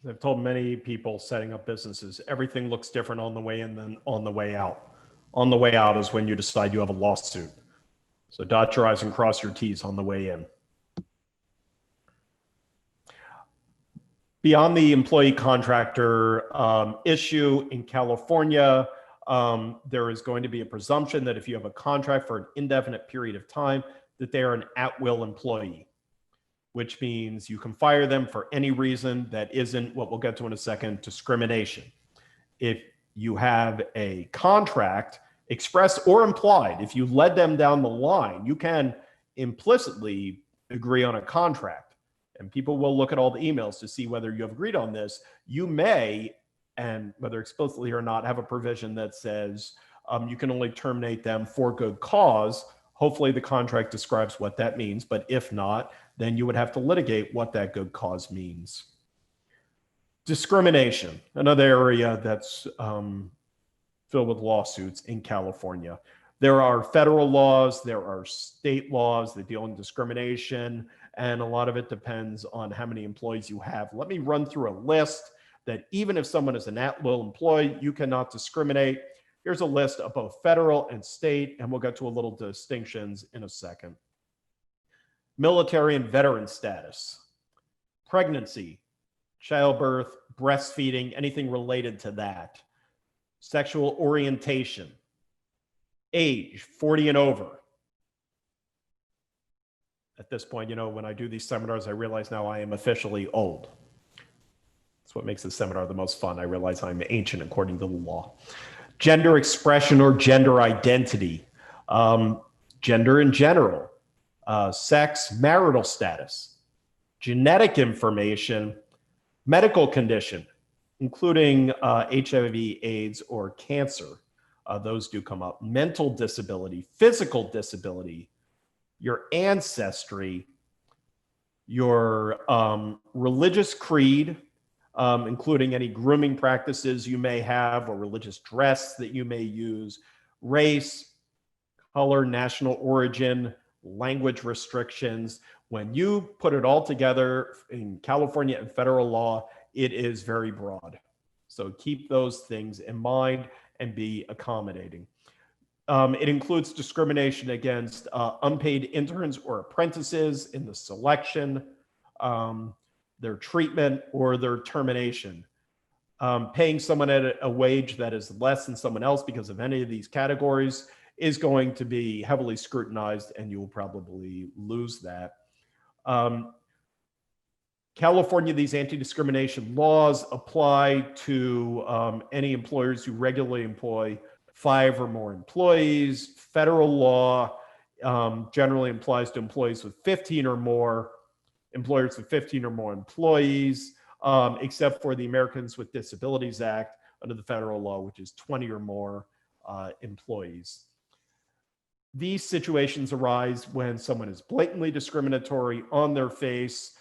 I've told many people setting up businesses, everything looks different on the way in than on the way out. On the way out is when you decide you have a lawsuit. So dot your I's and cross your T's on the way in. Beyond the employee contractor issue in California, there is going to be a presumption that if you have a contract for an indefinite period of time, that they are an at-will employee, which means you can fire them for any reason that isn't what we'll get to in a second, discrimination. If you have a contract, express or implied, if you led them down the line, you can implicitly agree on a contract. And people will look at all the emails to see whether you have agreed on this. You may, and whether explicitly or not, have a provision that says you can only terminate them for good cause. Hopefully the contract describes what that means, but if not, then you would have to litigate what that good cause means. Discrimination, another area that's filled with lawsuits in California. There are federal laws, there are state laws that deal in discrimination, and a lot of it depends on how many employees you have. Let me run through a list that even if someone is an at-will employee, you cannot discriminate. Here's a list of both federal and state, and we'll get to a little distinctions in a second. Military and veteran status, pregnancy, childbirth, breastfeeding, anything related to that, sexual orientation, age, 40 and over. At this point, when I do these seminars, I realize now I am officially old. That's what makes this seminar the most fun. I realize I'm ancient according to the law. Gender expression or gender identity, gender in general, sex, marital status, genetic information, medical condition, including HIV, AIDS, or cancer. Those do come up. Mental disability, physical disability, your ancestry, your religious creed, including any grooming practices you may have or religious dress that you may use, race, color, national origin, language restrictions. When you put it all together in California and federal law, it is very broad. So keep those things in mind and be accommodating. It includes discrimination against unpaid interns or apprentices in the selection, their treatment, or their termination. Paying someone at a wage that is less than someone else because of any of these categories is going to be heavily scrutinized, and you will probably lose that. California, these anti-discrimination laws apply to any employers who regularly employ 5 or more employees. Federal law generally applies to employees with 15 or more, employers with 15 or more employees, except for the Americans with Disabilities Act under the federal law, which is 20 or more employees. These situations arise when someone is blatantly discriminatory on their face,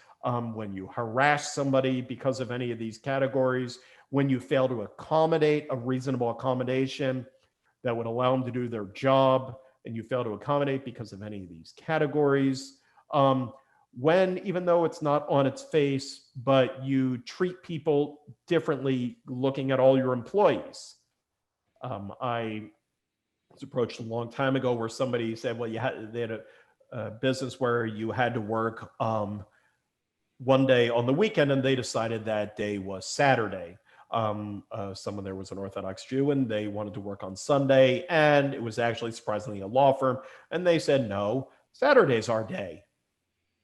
when you harass somebody because of any of these categories, when you fail to accommodate a reasonable accommodation that would allow them to do their job, and you fail to accommodate because of any of these categories. When, even though it's not on its face, but you treat people differently looking at all your employees. I was approached a long time ago where somebody said, well, they had a business where you had to work one day on the weekend, and they decided that day was Saturday. Someone there was an Orthodox Jew, and they wanted to work on Sunday, and it was actually surprisingly a law firm, and they said, no, Saturday's our day.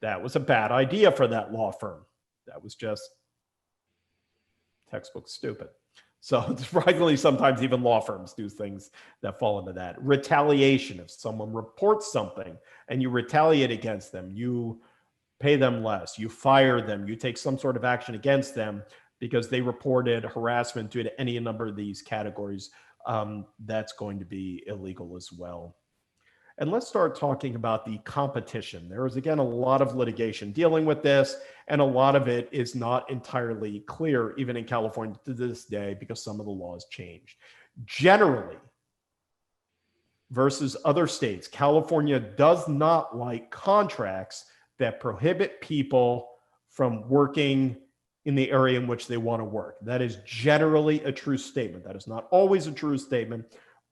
That was a bad idea for that law firm. That was just textbook stupid. So surprisingly, sometimes even law firms do things that fall into that. Retaliation, if someone reports something and you retaliate against them, you pay them less, you fire them, you take some sort of action against them because they reported harassment due to any number of these categories, that's going to be illegal as well. And let's start talking about the competition. There is, again, a lot of litigation dealing with this, and a lot of it is not entirely clear, even in California to this day, because some of the laws changed. Generally, versus other states, California does not like contracts that prohibit people from working in the area in which they want to work. That is generally a true statement. That is not always a true statement,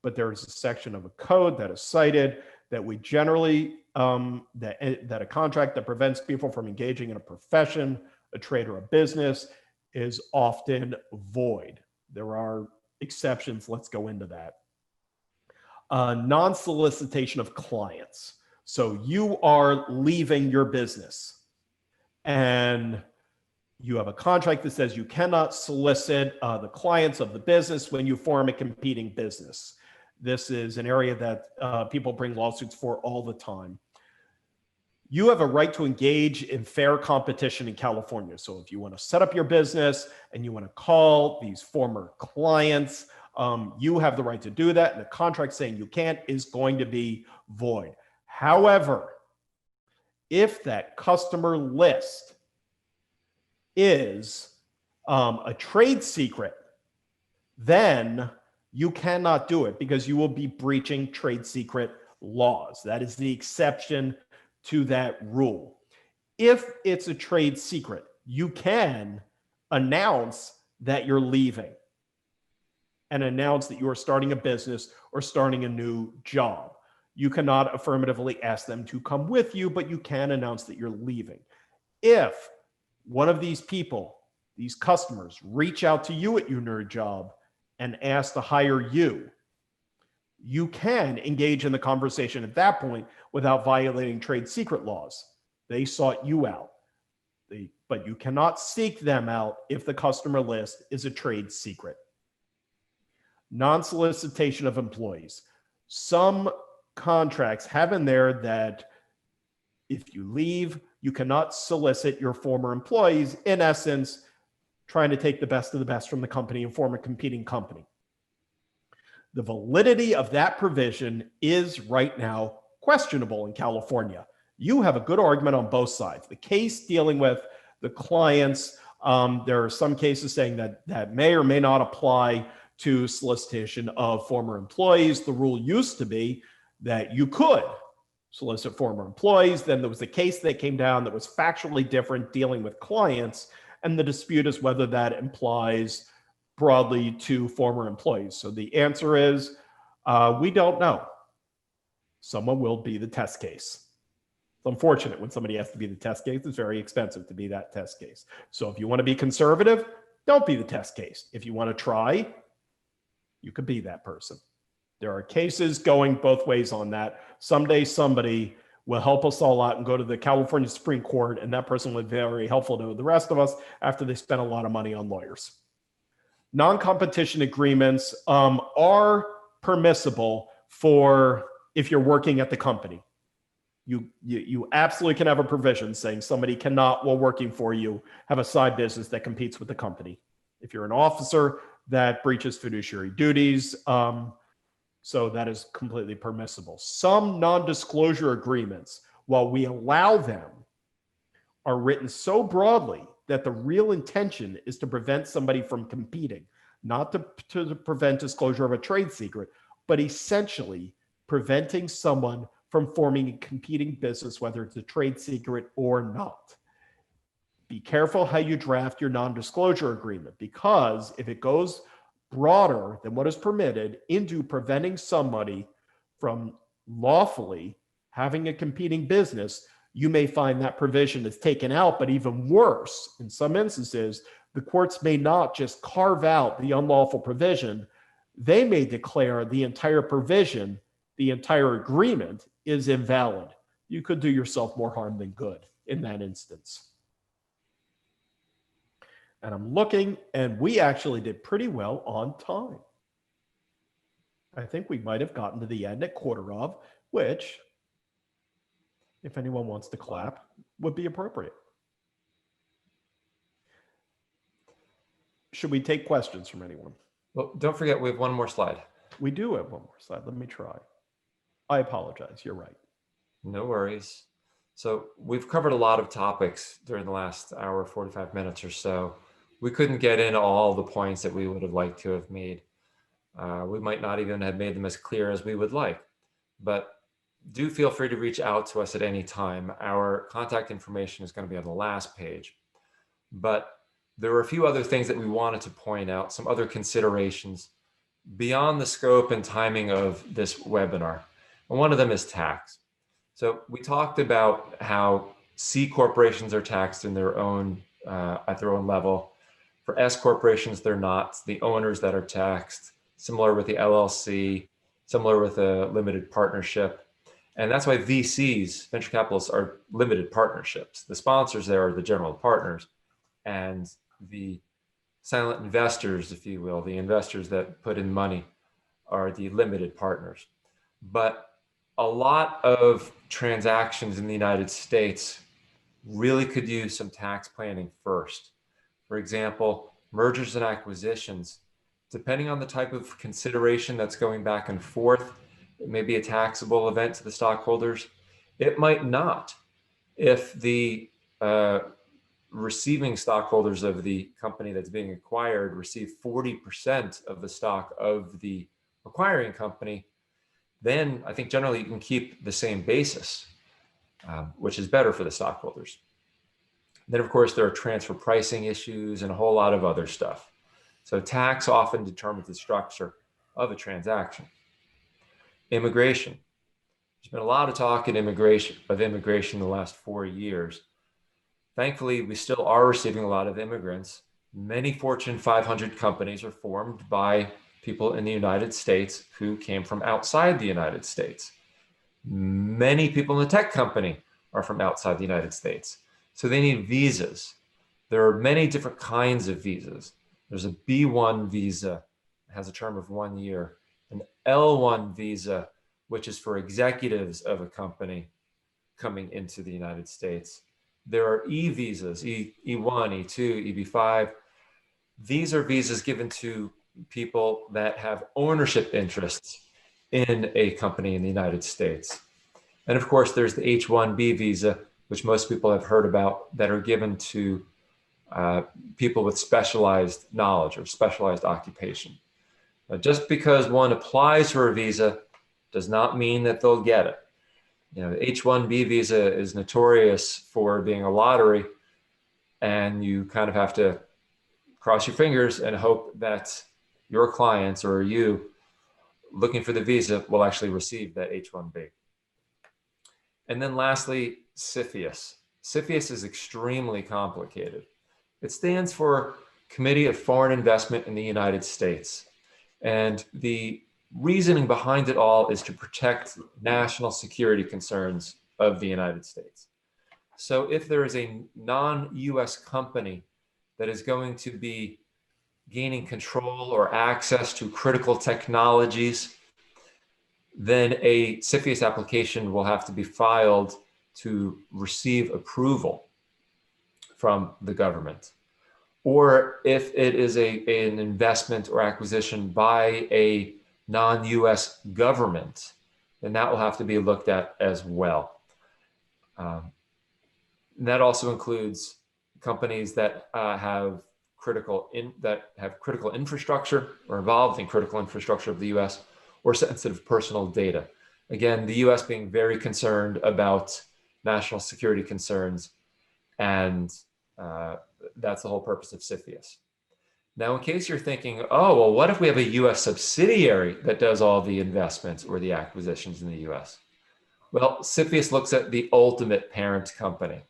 but there is a section of a code that is cited that we generally, that a contract that prevents people from engaging in a profession, a trade, or a business is often void. There are exceptions. Let's go into that. Non-solicitation of clients. So you are leaving your business and you have a contract that says you cannot solicit the clients of the business when you form a competing business. This is an area that people bring lawsuits for all the time. You have a right to engage in fair competition in California. So if you want to set up your business and you want to call these former clients, you have the right to do that. And the contract saying you can't is going to be void. However, if that customer list is a trade secret, then you cannot do it because you will be breaching trade secret laws. That is the exception to that rule. If it's a trade secret, you can announce that you're leaving and announce that you are starting a business or starting a new job. You cannot affirmatively ask them to come with you, but you can announce that you're leaving. If one of these people, these customers, reach out to you at your new job and ask to hire you, you can engage in the conversation at that point without violating trade secret laws. They sought you out, but you cannot seek them out if the customer list is a trade secret. Non-solicitation of employees. Some contracts have in there that if you leave, you cannot solicit your former employees, in essence, trying to take the best of the best from the company and form a competing company. The validity of that provision is right now questionable in California. You have a good argument on both sides. The case dealing with the clients, there are some cases saying that that may or may not apply to solicitation of former employees. The rule used to be that you could solicit former employees. Then there was a case that came down that was factually different dealing with clients. And the dispute is whether that implies broadly to former employees. So the answer is, we don't know. Someone will be the test case. It's unfortunate when somebody has to be the test case. It's very expensive to be that test case. So if you want to be conservative, don't be the test case. If you want to try, you could be that person. There are cases going both ways on that. Someday somebody will help us all out and go to the California Supreme Court, and that person will be very helpful to the rest of us after they spend a lot of money on lawyers. Non-competition agreements are permissible for if you're working at the company. You absolutely can have a provision saying somebody cannot, while working for you, have a side business that competes with the company. If you're an officer, that breaches fiduciary duties. So that is completely permissible. Some non-disclosure agreements, while we allow them, are written so broadly that the real intention is to prevent somebody from competing, not to prevent disclosure of a trade secret, but essentially preventing someone from forming a competing business, whether it's a trade secret or not. Be careful how you draft your non-disclosure agreement, because if it goes broader than what is permitted into preventing somebody from lawfully having a competing business, you may find that provision is taken out. But even worse, in some instances, the courts may not just carve out the unlawful provision. They may declare the entire provision, the entire agreement, is invalid. You could do yourself more harm than good in that instance. And I'm looking, and we actually did pretty well on time. I think we might have gotten to the end at quarter of, which, if anyone wants to clap, would be appropriate. Should we take questions from anyone? Well, don't forget, we have one more slide. We do have one more slide. Let me try. I apologize. You're right. No worries. So we've covered a lot of topics during the last hour, 45 minutes or so. We couldn't get in all the points that we would have liked to have made. We might not even have made them as clear as we would like, but do feel free to reach out to us at any time. Our contact information is going to be on the last page, but there were a few other things that we wanted to point out, some other considerations beyond the scope and timing of this webinar. And one of them is tax. So we talked about how C corporations are taxed in their own, at their own level. For S corporations, they're not. It's the owners that are taxed, similar with the LLC, similar with a limited partnership. And that's why VCs, venture capitalists, are limited partnerships. The sponsors there are the general partners, and the silent investors, if you will, the investors that put in money, are the limited partners. But a lot of transactions in the United States really could use some tax planning first. For example, mergers and acquisitions, depending on the type of consideration that's going back and forth, it may be a taxable event to the stockholders. It might not. If the receiving stockholders of the company that's being acquired receive 40% of the stock of the acquiring company, then I think generally you can keep the same basis, which is better for the stockholders. Then, of course, there are transfer pricing issues and a whole lot of other stuff. So tax often determines the structure of a transaction. Immigration. There's been a lot of talk in immigration in the last 4 years. Thankfully, we still are receiving a lot of immigrants. Many Fortune 500 companies are formed by people in the United States who came from outside the United States. Many people in the tech company are from outside the United States. So they need visas. There are many different kinds of visas. There's a B1 visa, it has a term of 1 year, an L1 visa, which is for executives of a company coming into the United States. There are E visas, E1, E2, EB5. These are visas given to people that have ownership interests in a company in the United States. And of course, there's the H1B visa, which most people have heard about, that are given to people with specialized knowledge or specialized occupation. Just because one applies for a visa does not mean that they'll get it. You know, the H1B visa is notorious for being a lottery, and you kind of have to cross your fingers and hope that your clients or you looking for the visa will actually receive that H1B. And then lastly, CFIUS. CFIUS is extremely complicated. It stands for Committee of Foreign Investment in the United States. And the reasoning behind it all is to protect national security concerns of the United States. So if there is a non-US company that is going to be gaining control or access to critical technologies, then a CFIUS application will have to be filed to receive approval from the government. Or if it is an investment or acquisition by a non-US government, then that will have to be looked at as well. That also includes companies that have critical infrastructure or involved in critical infrastructure of the US, or sensitive personal data. Again, the US being very concerned about national security concerns, and that's the whole purpose of CFIUS. Now, in case you're thinking, oh, well, what if we have a US subsidiary that does all the investments or the acquisitions in the US? Well, CFIUS looks at the ultimate parent company.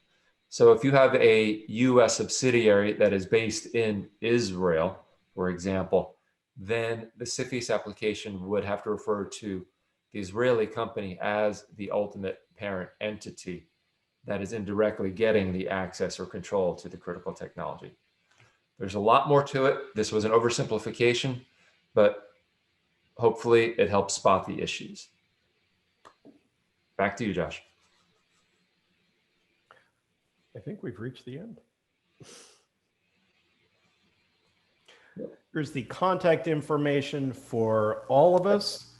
So if you have a US subsidiary that is based in Israel, for example, then the CFIUS application would have to refer to the Israeli company as the ultimate parent entity that is indirectly getting the access or control to the critical technology. There's a lot more to it. This was an oversimplification, but hopefully it helps spot the issues. Back to you, Josh. I think we've reached the end. Here's the contact information for all of us.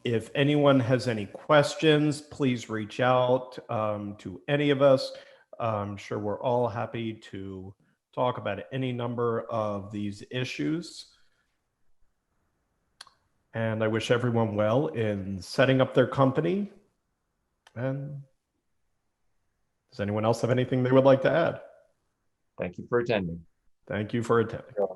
If anyone has any questions, please reach out to any of us. I'm sure we're all happy to talk about any number of these issues. And I wish everyone well in setting up their company. And does anyone else have anything they would like to add? Thank you for attending. Thank you for attending.